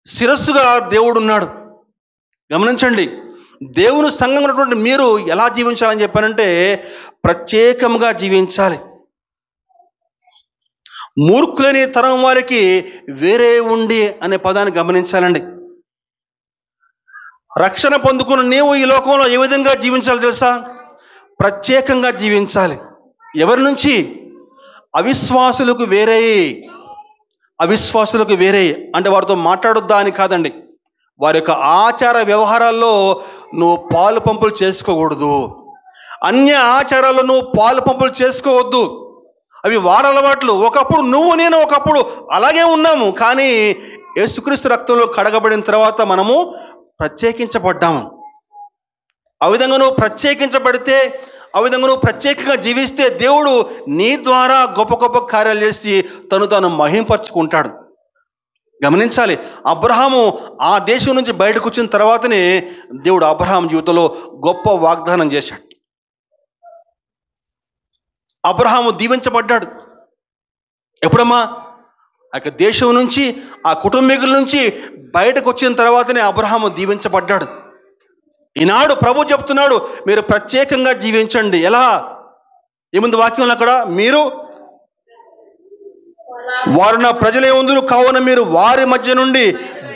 శిరస్సుగా దేవుడు ఉన్నాడు. గమనించండి, దేవుని సంఘం ఉన్నటువంటి మీరు ఎలా జీవించాలని చెప్పానంటే ప్రత్యేకంగా జీవించాలి. మూర్ఖులని తరం వారికి వేరే ఉండి అనే పదాన్ని గమనించాలండి. రక్షణ పొందుకున్న నీవు ఈ లోకంలో ఏ విధంగా జీవించాలో తెలుసా? ప్రత్యేకంగా జీవించాలి. ఎవరి నుంచి? అవిశ్వాసులకు వేరే. అవిశ్వాసులకు వేరే అంటే వారితో మాట్లాడొద్దా అని కాదండి. వారి యొక్క ఆచార వ్యవహారాల్లో నువ్వు పాలు పంపులు చేసుకోకూడదు. అన్య ఆచారాల్లో నువ్వు పాలు పంపులు చేసుకోవద్దు. అవి వారలవాట్లు. ఒకప్పుడు నువ్వు నేను ఒకప్పుడు అలాగే ఉన్నాము, కానీ యేసుక్రీస్తు రక్తంలో కడగబడిన తర్వాత మనము ప్రత్యేకించబడ్డాము. ఆ విధంగా నువ్వు ప్రత్యేకించబడితే, ఆ విధంగా నువ్వు ప్రత్యేకంగా జీవిస్తే దేవుడు నీ ద్వారా గొప్ప గొప్ప కార్యాలు చేసి తను మహింపరుచుకుంటాడు. గమనించాలి, అబ్రహాము ఆ దేశం నుంచి బయటకు వచ్చిన తర్వాతనే దేవుడు అబ్రహాం జీవితంలో గొప్ప వాగ్దానం చేశాడు. అబ్రహాము దీవించబడ్డాడు. ఎప్పుడమ్మా? ఆ దేశం నుంచి, ఆ కుటుంబీకుల నుంచి బయటకు వచ్చిన తర్వాతనే అబ్రహాము దీవించబడ్డాడు. ఈనాడు ప్రభు చెప్తున్నాడు, మీరు ప్రత్యేకంగా జీవించండి. ఎలా? ఏముంది వాక్యంలో అక్కడ? మీరు వారు నా ప్రజలే ఉందురు, కావున మీరు వారి మధ్య నుండి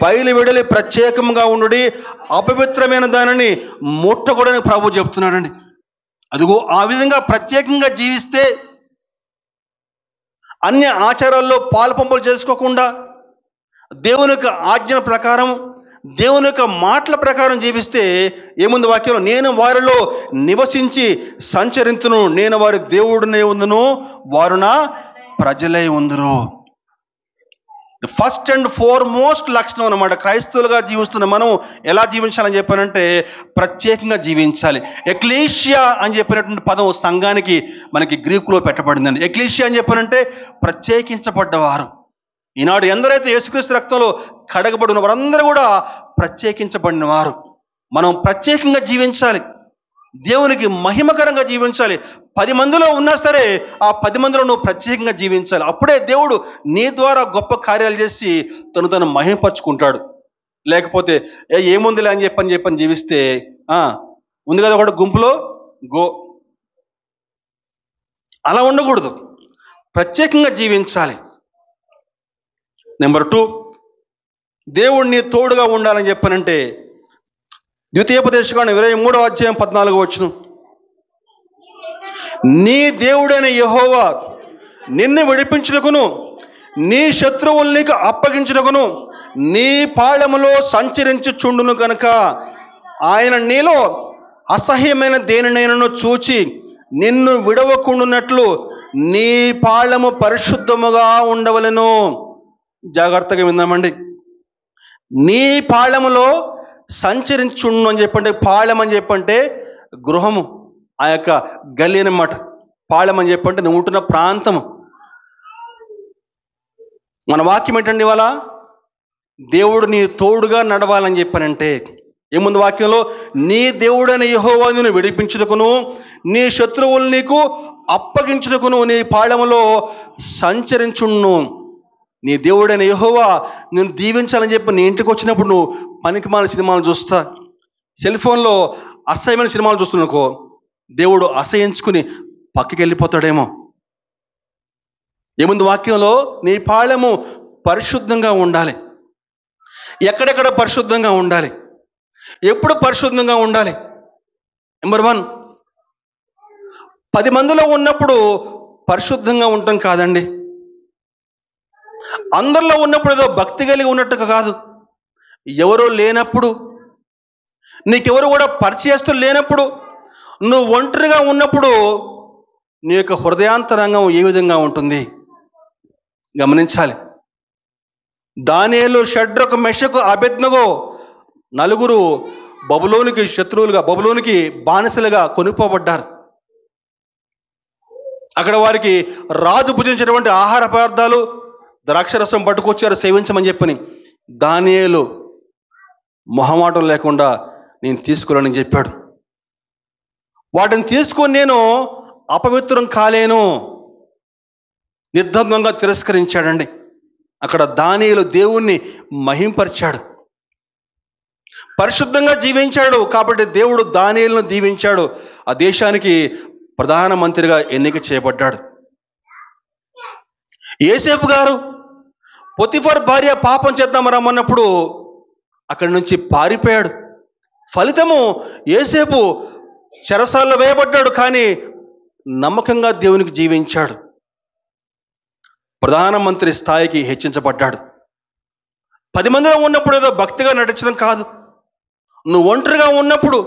బయలు విడలి ప్రత్యేకంగా ఉండుడి, అపవిత్రమైన దానిని ముట్టకూడని ప్రభు చెప్తున్నాడండి. అదిగో ఆ విధంగా ప్రత్యేకంగా జీవిస్తే, అన్య ఆచారాల్లో పాలుపంపులు చేసుకోకుండా దేవుని యొక్క ఆజ్ఞల ప్రకారం, దేవుని యొక్క మాటల ప్రకారం జీవిస్తే ఏముంది వాక్యంలో? నేను వారిలో నివసించి సంచరింతును, నేను వారి దేవుడినే ఉందును, వారు నా ప్రజలై ఉందురు. ఫస్ట్ అండ్ ఫార్మోస్ట్ లక్షణం అన్నమాట. క్రైస్తవులుగా జీవిస్తున్న మనం ఎలా జీవించాలని చెప్పానంటే ప్రత్యేకంగా జీవించాలి. ఎక్లీషియా అని చెప్పినటువంటి పదం సంఘానికి మనకి గ్రీకులో పెట్టబడిందండి. ఎక్లీషియా అని చెప్పానంటే ప్రత్యేకించబడ్డవారు. ఈనాడు ఎందరైతే యేసుక్రీస్తు రక్తంలో కడగబడిన వారందరూ కూడా ప్రత్యేకించబడిన వారు. మనం ప్రత్యేకంగా జీవించాలి, దేవునికి మహిమకరంగా జీవించాలి. 10 మందిలో ఉన్నా సరే ఆ 10 మందిలో నువ్వు ప్రత్యేకంగా జీవించాలి. అప్పుడే దేవుడు నీ ద్వారా గొప్ప కార్యాలు చేసి తను మహిమపరుచుకుంటాడు. లేకపోతే ఏముందిలే అని చెప్పని జీవిస్తే ఉంది కదా ఒకటి గుంపులో గో, అలా ఉండకూడదు. ప్రత్యేకంగా జీవించాలి. నెంబర్ 2, దేవుడిని తోడుగా ఉండాలని చెప్పనంటే ద్వితీయోపదేశకాండం 23వ అధ్యాయం 14వ వచనం, నీ దేవుడైన యెహోవా నిన్ను విడిపించుటకును నీ శత్రువుల్ని నీకు అప్పగించుటకును నీ పాళెములో సంచరించుచుండును గనుక ఆయన నీలో అసహ్యమైన దేనినైనను చూచి నిన్ను విడవకుండునట్లు నీ పాళెము పరిశుద్ధముగా ఉండవలెను. జాగ్రత్తగా విందామండి. నీ పాళెములో సంచరించుండు అని చెప్పంటే, పాళెం అని చెప్పంటే గృహము, ఆ యొక్క గల్లీ అన్నమాట. పాళెం అని చెప్పంటే నువ్వు ఉంటున్న ప్రాంతము. మన వాక్యం ఏంటండి ఇవాళ? దేవుడు నీ తోడుగా నడవాలని చెప్పానంటే ఏముంది వాక్యంలో? నీ దేవుడైన యెహోవా నిన్ను విడిపించుటకును నీ శత్రువులు నీకు అప్పగించుటకును నీ పాళెములో సంచరించుండు. నీ దేవుడైన యెహోవా నేను దీవించాలని చెప్పి నీ ఇంటికి వచ్చినప్పుడు నువ్వు పనికిమాలిన సినిమాలు చూస్తా, సెల్ ఫోన్లో అసహ్యమైన సినిమాలు చూస్తున్నాకో దేవుడు అసహించుకుని పక్కకి వెళ్ళిపోతాడేమో. ఏముంది వాక్యంలో? నీ పాళెము పరిశుద్ధంగా ఉండాలి. ఎక్కడెక్కడ పరిశుద్ధంగా ఉండాలి? ఎప్పుడు పరిశుద్ధంగా ఉండాలి? నెంబర్ 1, 10 మందిలో ఉన్నప్పుడు పరిశుద్ధంగా ఉండటం కాదండి. అందరిలో ఉన్నప్పుడు ఏదో భక్తి కలిగి ఉన్నట్టుగా కాదు. ఎవరో లేనప్పుడు, నీకెవరు కూడా పరిచయస్తులు లేనప్పుడు, నువ్వు ఒంటరిగా ఉన్నప్పుడు నీ యొక్క హృదయాంతరంగం ఏ విధంగా ఉంటుంది గమనించాలి. దానియేలు, షడ్రకు, మెషకు, అబేద్నెగో 4 బబులోనికి శత్రువులుగా, బబులోనికి బానిసలుగా కొనుక్కోబడ్డారు. అక్కడ వారికి రాజు భుజించినటువంటి ఆహార పదార్థాలు, ద్రాక్షరసం పట్టుకొచ్చారు సేవించమని చెప్పని. దానియేలు మొహమాటం లేకుండా నేను తీసుకోవాలని చెప్పాడు. వాటిని తీసుకొని నేను అపవిత్రం కాలేను, నిర్ద్వంద్వంగా తిరస్కరించాడండి. అక్కడ దానియేలు దేవుణ్ణి మహింపరిచాడు, పరిశుద్ధంగా జీవించాడు. కాబట్టి దేవుడు దానియేలును దీవించాడు. ఆ దేశానికి ప్రధానమంత్రిగా ఎన్నిక చేయబడ్డాడు. యోసేపు గారు పొతిఫర్ భార్య పాపం చేద్దాం రమ్మన్నప్పుడు అక్కడి నుంచి పారిపోయాడు. ఫలితము యోసేపు చెరసాల్లో వేయబడ్డాడు, కానీ నమ్మకంగా దేవునికి జీవించాడు. ప్రధానమంత్రి స్థాయికి హెచ్చించబడ్డాడు. 10 మందిలో ఉన్నప్పుడు ఏదో భక్తిగా నటించడం కాదు. నువ్వు ఒంటరిగా ఉన్నప్పుడు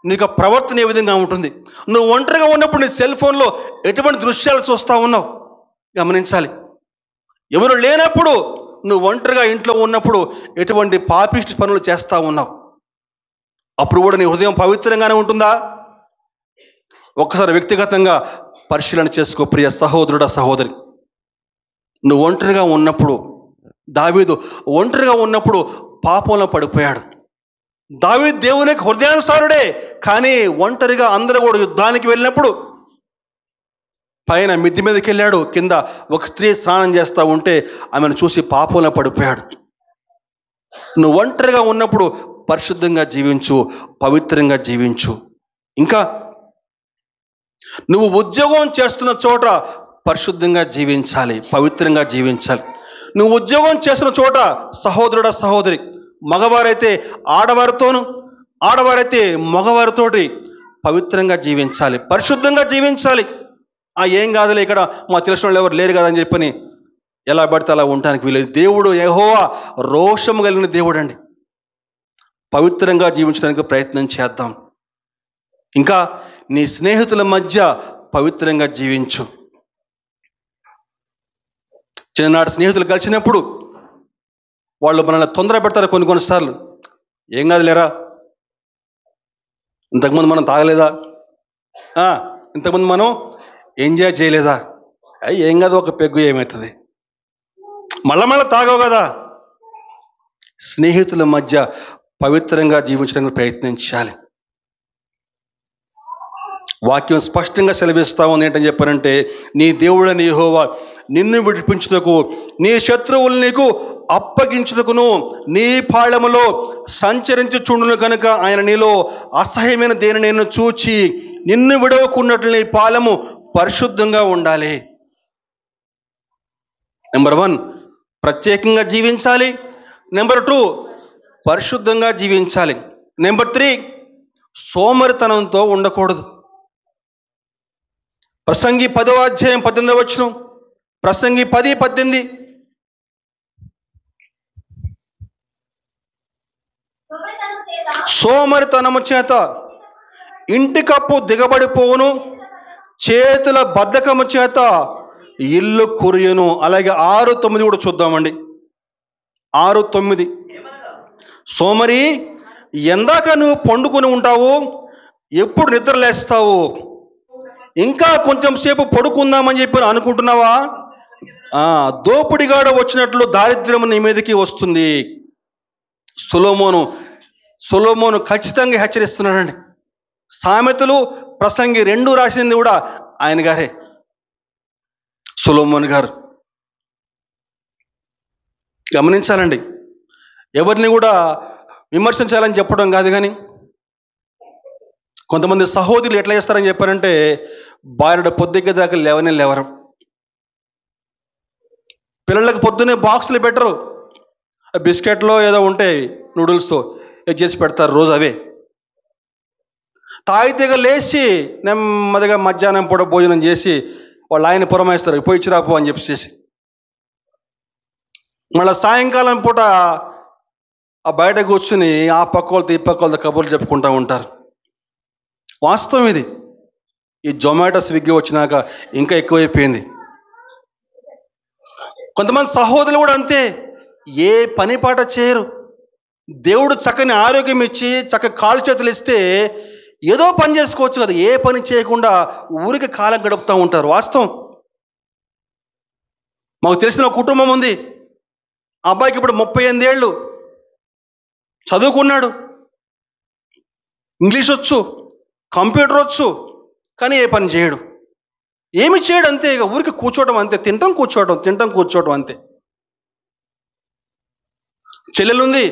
నీకు ప్రవర్తన ఏ విధంగా ఉంటుంది? నువ్వు ఒంటరిగా ఉన్నప్పుడు నీ సెల్ ఫోన్లో ఎటువంటి దృశ్యాలు చూస్తూ ఉన్నావు గమనించాలి. ఎవరు లేనప్పుడు నువ్వు ఒంటరిగా ఇంట్లో ఉన్నప్పుడు ఎటువంటి పాపిష్టి పనులు చేస్తా ఉన్నావు? అప్పుడు కూడా నీ హృదయం పవిత్రంగానే ఉంటుందా? ఒక్కసారి వ్యక్తిగతంగా పరిశీలన చేసుకో ప్రియ సహోదరుడా, సహోదరి. నువ్వు ఒంటరిగా ఉన్నప్పుడు, దావీదు ఒంటరిగా ఉన్నప్పుడు పాపంలో పడిపోయాడు. దావీదు దేవునికి హృదయానుసారుడే, కానీ ఒంటరిగా అందరూ కూడా యుద్ధానికి వెళ్ళినప్పుడు పైన మిద్ది మీదకి వెళ్ళాడు. కింద ఒక స్త్రీ స్నానం చేస్తూ ఉంటే ఆమెను చూసి పాపంలో పడిపోయాడు. నువ్వు ఒంటరిగా ఉన్నప్పుడు పరిశుద్ధంగా జీవించు, పవిత్రంగా జీవించు. ఇంకా నువ్వు ఉద్యోగం చేస్తున్న చోట పరిశుద్ధంగా జీవించాలి, పవిత్రంగా జీవించాలి. నువ్వు ఉద్యోగం చేస్తున్న చోట సహోదరుడా, సహోదరి, మగవారైతే ఆడవారితోనూ, ఆడవారైతే మగవారితోటి పవిత్రంగా జీవించాలి, పరిశుద్ధంగా జీవించాలి. ఏం కాదులే, ఇక్కడ మా తెలిసిన వాళ్ళు ఎవరు లేరు కదా అని చెప్పని ఎలా పడితే అలా ఉండటానికి వీలేదు. దేవుడు యెహోవా రోషము కలిగిన దేవుడు అండి. పవిత్రంగా జీవించడానికి ప్రయత్నం చేద్దాం. ఇంకా నీ స్నేహితుల మధ్య పవిత్రంగా జీవించు. చిన్ననాటి స్నేహితులు కలిసినప్పుడు వాళ్ళు మనల్ని తొందర పెడతారు కొన్నిసార్లు. ఏం కాదు లేరా, ఇంతకుముందు మనం తాగలేదా, ఇంతకుముందు మనం ఎంజాయ్ చేయలేదా, ఏం కాదు ఒక పెగ్గు ఏమవుతుంది, మళ్ళా తాగవు కదా. స్నేహితుల మధ్య పవిత్రంగా జీవించడానికి ప్రయత్నించాలి. వాక్యం స్పష్టంగా సెలవిస్తా ఉంది. ఏంటని చెప్పారంటే, నీ దేవుడైన యెహోవా నిన్ను విడిపించుటకు, నీ శత్రువులు నీకు అప్పగించుటకును నీ పాళెములో సంచరించుచుండును కనుక ఆయన నీలో అసహ్యమైన దేని నేను చూచి నిన్ను విడవకున్నట్లు నీ పాలెము పరిశుద్ధంగా ఉండాలి. నెంబర్ 1 ప్రత్యేకంగా జీవించాలి. నెంబర్ 2 పరిశుద్ధంగా జీవించాలి. నెంబర్ 3 సోమరితనంతో ఉండకూడదు. ప్రసంగి 10వ అధ్యాయం 18వ వచనం, ప్రసంగి 10:18. సోమరితనము చేత ఇంటి కప్పు దిగబడిపోవును, చేతుల బద్ధకము చేత ఇల్లు కురియను. అలాగే 6:9 కూడా చూద్దామండి. 6:9, సోమరి ఎందాక నువ్వు పండుకొని ఉంటావు, ఎప్పుడు నిద్ర లేస్తావు, ఇంకా కొంచెం సేపు పడుకుందామని చెప్పి అనుకుంటున్నావా? దోపిడిగాడు వచ్చినట్లు దారిద్ర్యం నీ మీదకి వస్తుంది. సొలొమోను ఖచ్చితంగా హెచ్చరిస్తున్నాడండి. సామెతలు, ప్రసంగి 2 రాసింది కూడా ఆయన గారే, సొలొమోను గారు. గమనించాలండి. ఎవరిని కూడా విమర్శించాలని చెప్పడం కాదు, కానీ కొంతమంది సహోదరులు ఎట్లా చేస్తారని చెప్పారంటే, భార్య పొద్దుకి దాకా లేవరు. పిల్లలకు పొద్దున్నే బాక్సులు పెట్టరు, బిస్కెట్లో ఏదో ఉంటాయి నూడిల్స్తో చేసి పెడతారు రోజు. అవే తాగితేగా లేచి నెమ్మదిగా మధ్యాహ్నం పూట భోజనం చేసి వాళ్ళు ఆయన పురమాయిస్తారు, పోయి ఇచ్చిరాపో అని చెప్పేసి. మళ్ళీ సాయంకాలం పూట బయట కూర్చుని ఆ పక్క వాళ్ళతో ఈ పక్క వాళ్ళతో కబుర్లు చెప్పుకుంటూ ఉంటారు. వాస్తవం ఇది. ఈ జొమాటో, స్విగ్గీ వచ్చినాక ఇంకా ఎక్కువైపోయింది. కొంతమంది సహోదరులు కూడా అంతే, ఏ పని పాట చేయరు. దేవుడు చక్కని ఆరోగ్యం ఇచ్చి చక్కగా కాలు చేతులు ఇస్తే ఏదో పని చేసుకోవచ్చు కదా, ఏ పని చేయకుండా ఊరికి కాలం గడుపుతూ ఉంటారు. వాస్తవం. మాకు తెలిసిన ఒక కుటుంబం ఉంది. ఆ అబ్బాయికి ఇప్పుడు 38 ఏళ్ళు, చదువుకున్నాడు, ఇంగ్లీష్ వచ్చు, కంప్యూటర్ వచ్చు, కానీ ఏ పని చేయడు, ఏమి చేయడు. అంతే, ఇక ఊరికి కూర్చోవడం అంతే, తింటాం కూర్చోవడం అంతే. చెల్లెలుంది,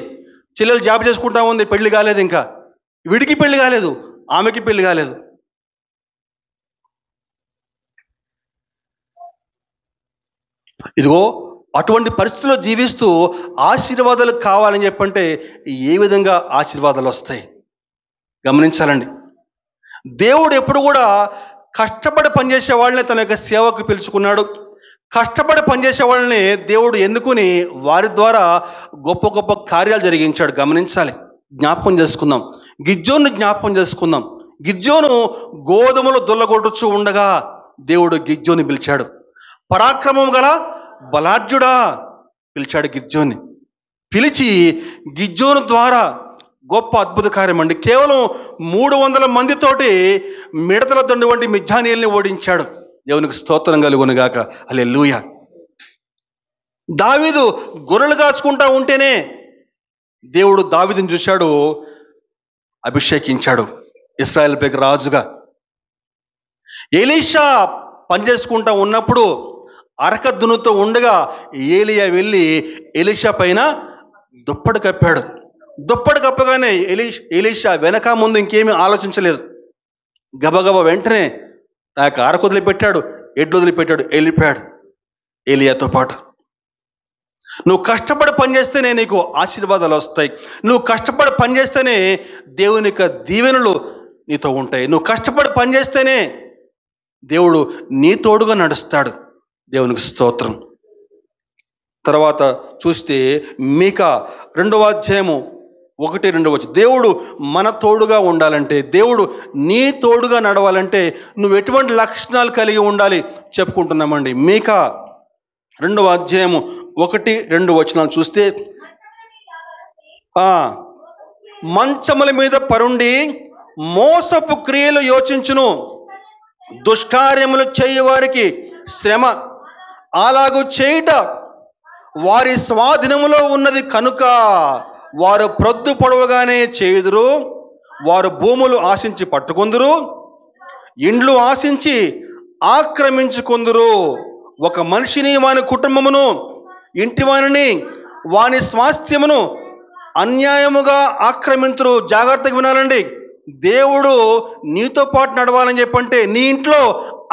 చెల్లెలు జాబ్ చేసుకుంటా ఉంది, పెళ్లి కాలేదు. ఇంకా వీడికి పెళ్లి కాలేదు, ఆమెకి పెళ్లి కాలేదు. ఇదిగో అటువంటి పరిస్థితుల్లో జీవిస్తూ ఆశీర్వాదాలు కావాలని చెప్పంటే ఏ విధంగా ఆశీర్వాదాలు వస్తాయి గమనించాలండి. దేవుడు ఎప్పుడు కూడా కష్టపడి పనిచేసే వాళ్ళని తన యొక్క సేవకు పిలుచుకున్నాడు. కష్టపడి పనిచేసే వాళ్ళని దేవుడు ఎన్నుకుని వారి ద్వారా గొప్ప గొప్ప కార్యాలు జరిగించాడు. గమనించాలి. జ్ఞాపకం చేసుకుందాం, గిద్యోను జ్ఞాపకం చేసుకుందాం. గిద్యోను గోధుమలు దొల్లగొట్టుచూ ఉండగా దేవుడు గిద్యోని పిలిచాడు. పరాక్రమం గల బలాఢ్యుడా, పిలిచాడు గిద్యోన్ని. పిలిచి గిద్యోను ద్వారా గొప్ప అద్భుత కార్యం అండి. కేవలం 300 మందితోటి మిడతల దండు వంటి మిద్యానీయుల్ని ఓడించాడు. దేవునికి స్తోత్రం కలుగునుగాక. హల్లెలూయా. దావీదు గొర్రెలు కాచుకుంటా ఉంటేనే దేవుడు దావీదుని చూశాడు, అభిషేకించాడు ఇశ్రాయేలు పైకి రాజుగా. ఎలీషా పనిచేసుకుంటా ఉన్నప్పుడు అరకద్దునుతో ఉండగా ఏలియా వెళ్ళి ఎలీషా పైన దుప్పటి కప్పాడు. దుప్పటి కప్పగానే ఎలీషా వెనక ముందు ఇంకేమీ ఆలోచించలేదు. గబగబా వెంటనే ఆ యొక్క అరకు వదిలిపెట్టాడు, ఎడ్లు వదిలిపెట్టాడు, వెళ్ళిపోయాడు ఏలియాతో పాటు. నువ్వు కష్టపడి పనిచేస్తేనే నీకు ఆశీర్వాదాలు వస్తాయి. నువ్వు కష్టపడి పనిచేస్తేనే దేవుని యొక్క దీవెనలు నీతో ఉంటాయి. నువ్వు కష్టపడి పనిచేస్తేనే దేవుడు నీ తోడుగా నడుస్తాడు. దేవునికి స్తోత్రం. తర్వాత చూస్తే మీకా 2వ అధ్యాయము 1-2 దేవుడు మన తోడుగా ఉండాలంటే, దేవుడు నీ తోడుగా నడవాలంటే నువ్వు ఎటువంటి లక్షణాలు కలిగి ఉండాలి చెప్పుకుంటున్నామండి. మీకా 2వ అధ్యాయము 1-2 చూస్తే, మంచముల మీద పరుండి మోసపు క్రియలు యోచించును, దుష్కార్యములు చేయవారికి శ్రమ, అలాగూ చేయుట వారి స్వాధీనములో ఉన్నది కనుక వారు ప్రొద్దు పొడవగానే చేయుదురు. వారు భూములు ఆశించి పట్టుకొందురు, ఇండ్లు ఆశించి ఆక్రమించుకొందురు. ఒక మనిషిని, వాని కుటుంబమును, ఇంటి వారిని, వాని స్వాస్థ్యమును అన్యాయముగా ఆక్రమించురు. జాగ్రత్తగా వినాలండి. దేవుడు నీతో పాటు నడవాలని చెప్పంటే నీ ఇంట్లో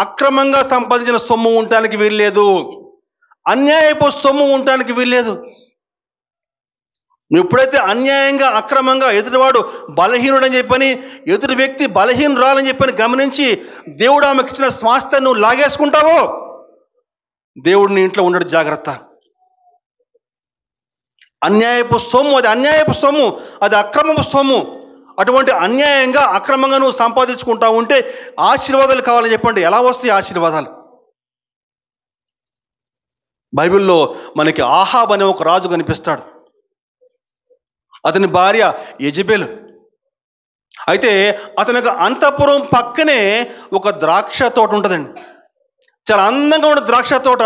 అక్రమంగా సంపాదించిన సొమ్ము ఉండటానికి వీల్లేదు, అన్యాయపు సొమ్ము ఉండటానికి వీల్లేదు. నువ్వు ఎప్పుడైతే అన్యాయంగా అక్రమంగా ఎదుటివాడు బలహీనుడని చెప్పని, ఎదుటి వ్యక్తి బలహీనురాలని చెప్పని గమనించి దేవుడు ఆమెకి ఇచ్చిన స్వాస్థ్యాన్ని నువ్వు లాగేసుకుంటావో దేవుడు నీ ఇంట్లో ఉండడు. జాగ్రత్త. అన్యాయపు సొమ్ము, అది అన్యాయపు సొమ్ము, అది అక్రమపు సొమ్ము. అటువంటి అన్యాయంగా అక్రమంగా నువ్వు సంపాదించుకుంటా ఉంటే ఆశీర్వాదాలు కావాలని చెప్పండి. ఎలా వస్తాయి ఆశీర్వాదాలు? బైబిల్లో మనకి ఆహాబ్ అనే ఒక రాజు కనిపిస్తాడు. అతని భార్య యెజబెలు. అయితే అతని యొక్క అంతఃపురం పక్కనే ఒక ద్రాక్ష తోట ఉంటుందండి. చాలా అందంగా ఉన్న ద్రాక్ష తోట.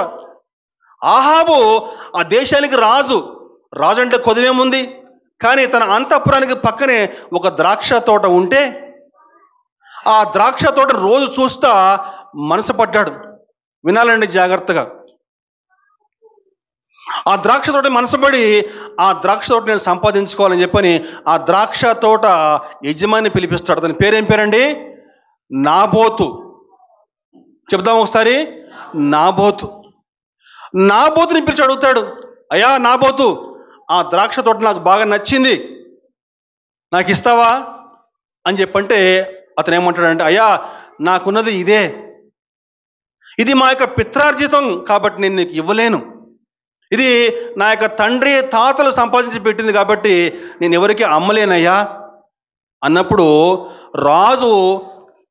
ఆహాబు ఆ దేశానికి రాజు. రాజు అంటే కొద్దివేముంది, కానీ తన అంతఃపురానికి పక్కనే ఒక ద్రాక్ష తోట ఉంటే ఆ ద్రాక్ష తోట రోజు చూస్తా మనసు పడ్డాడు. వినాలండి జాగ్రత్తగా. ఆ ద్రాక్ష తోట మనసుపడి ఆ ద్రాక్ష తోట నేను సంపాదించుకోవాలని చెప్పని ఆ ద్రాక్ష తోట యజమాని పిలిపిస్తాడు. అతని పేరేం పేరండి? నాబోతు. చెప్దాం ఒకసారి. నాబోతుని పిలిచి అడుగుతాడు, అయ్యా నాబోతు, ఆ ద్రాక్ష తోట నాకు బాగా నచ్చింది, నాకు ఇస్తావా అని చెప్పంటే అతను ఏమంటాడంటే, అయ్యా నాకున్నది ఇదే, ఇది మా యొక్క పిత్రార్జితం కాబట్టి నేను నీకు ఇవ్వలేను, ఇది నా యొక్క తండ్రి తాతలు సంపాదించి పెట్టింది కాబట్టి నేను ఎవరికి అమ్మలేనయ్యా అన్నప్పుడు రాజు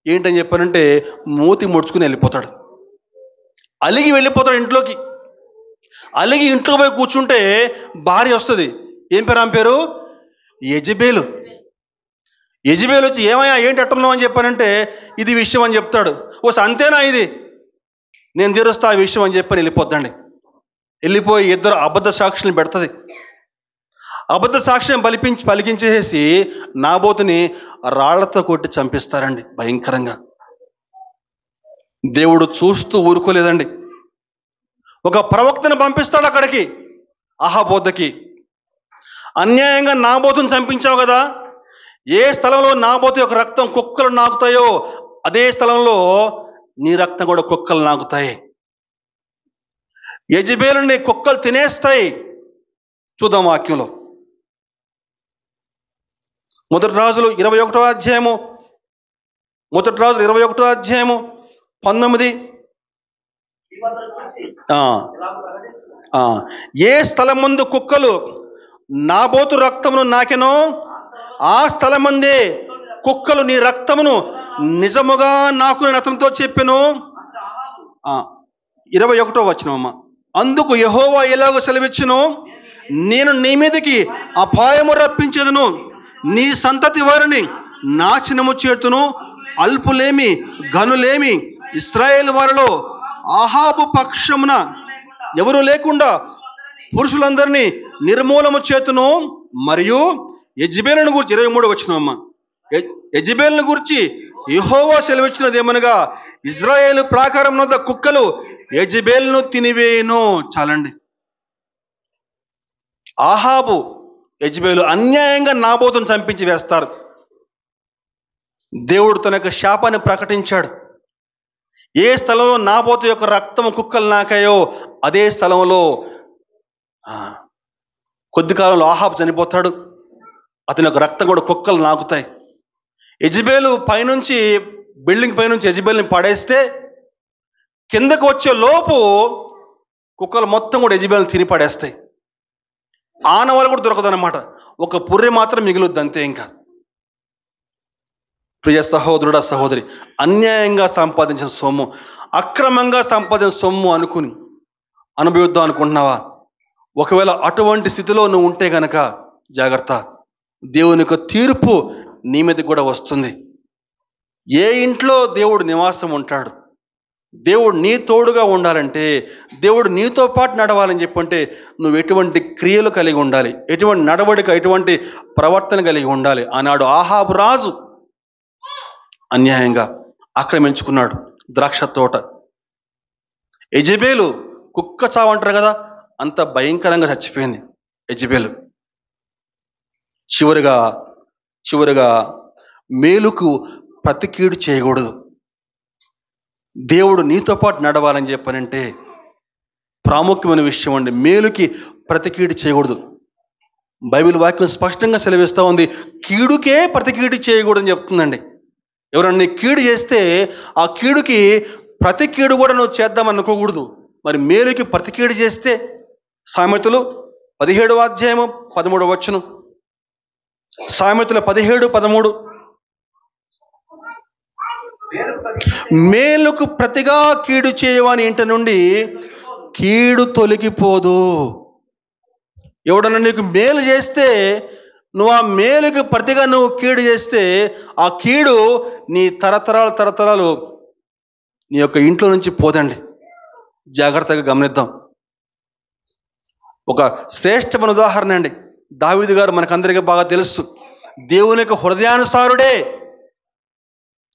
ఏంటని చెప్పానంటే మూతి ముడుచుకుని వెళ్ళిపోతాడు. అలిగి వెళ్ళిపోతాడు ఇంట్లోకి. అలిగి ఇంట్లో పోయి కూర్చుంటే భార్య వస్తుంది. ఏం పేరు? ఆమె పేరు యెజబెలు. యెజబెలు వచ్చి, ఏమయ్యా ఏంటి ఎట్టున్నావు అని చెప్పానంటే ఇది విషయం అని చెప్తాడు. ఓ అంతేనా, ఇది నేను తీరుస్తా ఆ విషయం అని చెప్పని వెళ్ళిపోద్దండి. వెళ్ళిపోయి ఇద్దరు అబద్ధ సాక్షులను పెడుతుంది. అబద్ధ సాక్ష్యం పలికించేసి నాబోతుని రాళ్లతో కొట్టి చంపిస్తారండి భయంకరంగా. దేవుడు చూస్తూ ఊరుకోలేదండి. ఒక ప్రవక్తను పంపిస్తాడు అక్కడికి, అహాబోతుకి. అన్యాయంగా నాబోతుని చంపించావు కదా, ఏ స్థలంలో నాబోతు యొక్క రక్తం కుక్కలు నాకుతాయో అదే స్థలంలో నీ రక్తం కూడా కుక్కలు నాకుతాయి. యెజబెలుని కుక్కలు తినేస్తాయి. చూద్దాం వాక్యంలో. మొదటి రాజులు 21వ అధ్యాయము 19. ఏ స్థలం ముందు కుక్కలు నాబోతు రక్తమును నాకెనో ఆ స్థలమందే కుక్కలు నీ రక్తమును నిజముగా నాకు నేను అతనితో చెప్పెను. 21వ వచనం అమ్మ. అందుకు యెహోవా ఎలాగో సెలవిచ్చును, నేను నీ మీదకి అపాయము రప్పించేదను, నీ సంతతి వారిని నాశనము చేతును, అల్పులేమి గనులేమి ఇశ్రాయేలు వారిలో ఆహాబు పక్షమున ఎవరు లేకుండా పురుషులందరినీ నిర్మూలము చేతును. మరియు యెజెబెలును గురించి 23 వచనమ్మ, యెజెబెలును గురించి యెహోవా సెలవిచ్చినది ఏమనగా, ఇజ్రాయేలు ప్రాకారం వద్ద కుక్కలు యెజెబెలును తినివేయును. చాలండి. ఆహాబు యెజెబెలు అన్యాయంగా నాబోతును చంపించి వేస్తారు. దేవుడు తన యొక్క శాపాన్ని ప్రకటించాడు. ఏ స్థలంలో నాబోతు యొక్క రక్తము కుక్కలు నాకాయో అదే స్థలంలో కొద్ది కాలంలో ఆహాబు చనిపోతాడు. అతని యొక్క రక్తం కూడా కుక్కలు నాకుతాయి. యెజెబెలు పైనుంచి, బిల్డింగ్ పైనుంచి యెజెబెలుని పడేస్తే కిందకు వచ్చే లోపు కుక్కలు మొత్తం కూడా యెజెబెలుని తిని పడేస్తాయి. ఆనవాళ్ళు కూడా దొరకదన్నమాట. ఒక పుర్రె మాత్రం మిగులుద్ది అంతే. ఇంకా ప్రియ సహోదరుడా సహోదరి, అన్యాయంగా సంపాదించిన సొమ్ము, అక్రమంగా సంపాదించిన సొమ్ము అనుకుని అనుభవిద్దాం అనుకుంటున్నావా? ఒకవేళ అటువంటి స్థితిలో నువ్వు ఉంటే గనక జాగ్రత్త, దేవుని యొక్క తీర్పు నీ మీద కూడా వస్తుంది. ఏ ఇంట్లో దేవుడు నివాసం ఉంటాడు, దేవుడు నీ తోడుగా ఉండాలంటే, దేవుడు నీతో పాటు నడవాలని చెప్పంటే నువ్వు ఎటువంటి క్రియలు కలిగి ఉండాలి, ఎటువంటి నడవడిక, ఎటువంటి ప్రవర్తన కలిగి ఉండాలి. ఆనాడు ఆహాబు రాజు అన్యాయంగా ఆక్రమించుకున్నాడు ద్రాక్ష తోట. యెజెబెలు కుక్క చావు అంటారు కదా, అంత భయంకరంగా చచ్చిపోయింది యెజెబెలు. చివరిగా మేలుకు ప్రతి కీడు చేయకూడదు. దేవుడు నీతో పాటు నడవాలని చెప్పనంటే ప్రాముఖ్యమైన విషయం అండి. మేలుకి ప్రతి కీడు చేయకూడదు. బైబిల్ వాక్యం స్పష్టంగా సెలవిస్తూ ఉంది, కీడుకే ప్రతి కీడు చేయకూడదని చెప్తుందండి. ఎవరన్నా కీడు చేస్తే ఆ కీడుకి ప్రతి కీడు కూడా నువ్వు చేద్దాం అనుకోకూడదు. మరి మేలుకి ప్రతి కీడు చేస్తే, సామెతలు 17వ అధ్యాయము 13వ వచనం, సామెతలు 17:13, మేలుకు ప్రతిగా కీడు చేయవాని ఇంట నుండి కీడు తొలగిపోదు. ఎవడన్నా నీకు మేలు చేస్తే నువ్వు ఆ మేలుకి ప్రతిగా నువ్వు కీడు చేస్తే ఆ కీడు నీ తరతరాలు నీ యొక్క ఇంట్లో నుంచి పోదండి. జాగ్రత్తగా గమనిద్దాం. ఒక శ్రేష్టమైన ఉదాహరణ అండి. దావీదు గారు మనకందరికీ బాగా తెలుసు, దేవుని యొక్క హృదయానుసారుడే.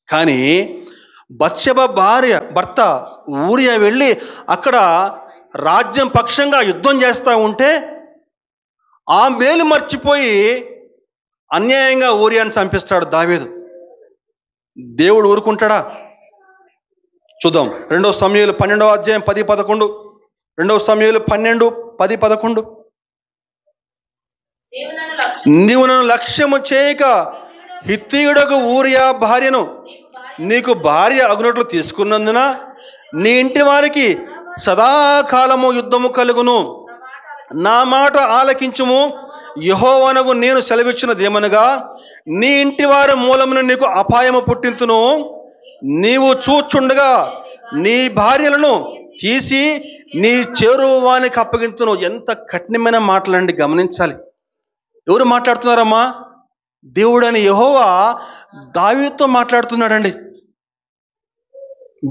కానీ బత్షెబ భర్త ఊరియా వెళ్ళి అక్కడ రాజ్యం పక్షంగా యుద్ధం చేస్తూ ఉంటే ఆ మేలు మర్చిపోయి అన్యాయంగా ఊరియాని చంపిస్తాడు దావీదు. దేవుడు ఊరుకుంటాడా? చూద్దాం. 2 సమూయేలు 12వ అధ్యాయం 10-11, 2 సమూయేలు 12:10-11. నీవు నన్ను లక్ష్యము చేయక హిత్తీయుడకు ఊరియా భార్యను నీకు భార్య అగునట్లు తీసుకున్నందున నీ ఇంటి వారికి సదాకాలము యుద్ధము కలుగును. నా మాట ఆలకించుము. యెహోవానగు నేను సెలవిచ్చినది ఏమనగా, నీ ఇంటి వారి మూలమున నీకు అపాయము పుట్టింతును. నీవు చూచుండగా నీ భార్యలను తీసి నీ చేరువానికి అప్పగింతును. ఎంత కఠినమైన మాటలండి, గమనించాలి. ఎవరు మాట్లాడుతున్నారమ్మా? దేవుడు అని యెహోవా దావీదుతో మాట్లాడుతున్నాడండి.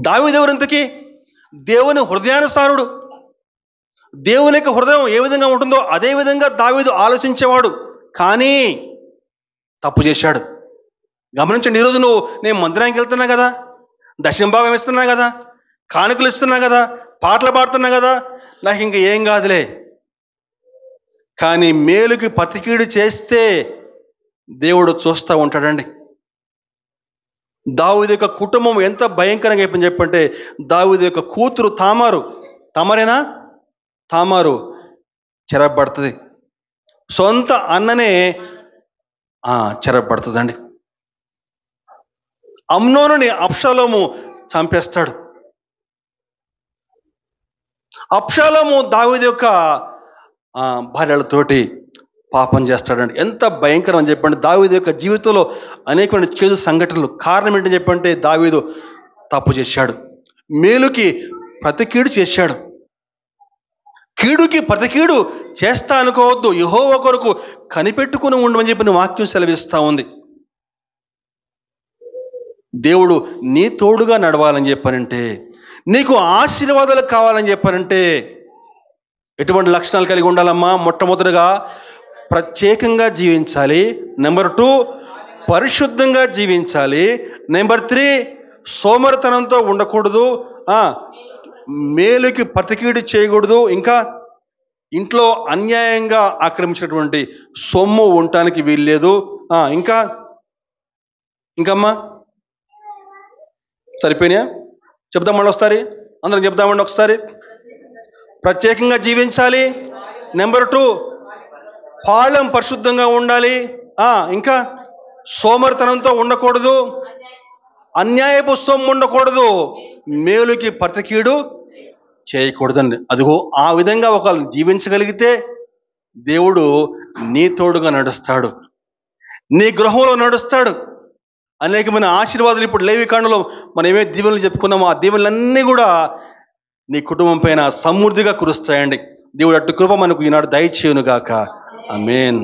దావీదు ఎవరు ఇంతకీ? దేవుని హృదయానుసారుడు. దేవుని యొక్క హృదయం ఏ విధంగా ఉంటుందో అదే విధంగా దావీదు ఆలోచించేవాడు. కానీ తప్పు చేశాడు. గమనించండి. ఈరోజు నేను మందిరానికి వెళ్తున్నా కదా, దశమ భాగం ఇస్తున్నా కదా, కానుకలు ఇస్తున్నా కదా, పాటలు పాడుతున్నా కదా, నాకు ఇంక ఏం కాదులే. కానీ మేలుకి ప్రతికీడు చేస్తే దేవుడు చూస్తూ ఉంటాడండి. దావీదు యొక్క కుటుంబం ఎంత భయంకరంగా అయిపోయింది చెప్పంటే, దావీదు యొక్క కూతురు తామారు చెరపబడుతుంది. సొంత అన్ననే చెరపబడుతుందండి. అమ్నోనుని అబ్షాలోము చంపేస్తాడు. అబ్షాలోము దావీదు యొక్క భార్యలతోటి పాపం చేస్తాడండి. ఎంత భయంకరం అని చెప్పండి. దావీదు యొక్క జీవితంలో అనేకమైన చేదు సంఘటనలు. కారణం ఏంటని చెప్పంటే, దావీదు తప్పు చేశాడు, మేలుకి ప్రతికీడు చేశాడు. కీడుకి ప్రతి కీడు చేస్తా అనుకోవద్దు, యెహోవా కొరకు కనిపెట్టుకుని ఉండమని చెప్పిన వాక్యం సెలవిస్తూ ఉంది. దేవుడు నీ తోడుగా నడవాలని చెప్పానంటే, నీకు ఆశీర్వాదాలు కావాలని చెప్పానంటే ఎటువంటి లక్షణాలు కలిగి ఉండాలమ్మా? మొట్టమొదటిగా ప్రత్యేకంగా జీవించాలి. నెంబర్ 2 పరిశుద్ధంగా జీవించాలి. నెంబర్ 3 సోమరితనంతో ఉండకూడదు. మేలుకి ప్రతికీడు చేయకూడదు. ఇంకా ఇంట్లో అన్యాయంగా ఆక్రమించినటువంటి సొమ్ము ఉండటానికి వీల్లేదు. ఇంకమ్మా సరిపోయినాయా? చెప్దాం మళ్ళీ ఒకసారి, అందరం చెప్దామండి ఒకసారి. ప్రత్యేకంగా జీవించాలి. నెంబర్ 2 పాళెం పరిశుద్ధంగా ఉండాలి. ఇంకా సోమరితనంతో ఉండకూడదు, అన్యాయపు సొమ్ము ఉండకూడదు, మేలుకి ప్రతికీడు చేయకూడదండి. అదిగో ఆ విధంగా ఒకళ్ళు జీవించగలిగితే దేవుడు నీ తోడుగా నడుస్తాడు, నీ గృహంలో నడుస్తాడు. అనేకమైన ఆశీర్వాదాలు ఇప్పుడు లేవికాండలో మనం ఏమే దీవెనలు చెప్పుకున్నామో ఆ దీవెనలన్నీ కూడా నీ కుటుంబం పైన సమృద్ధిగా కురుస్తాయండి. దేవుడు అటు కృప మనకు ఈనాడు దయచేయునుగాక. ఆమేన్.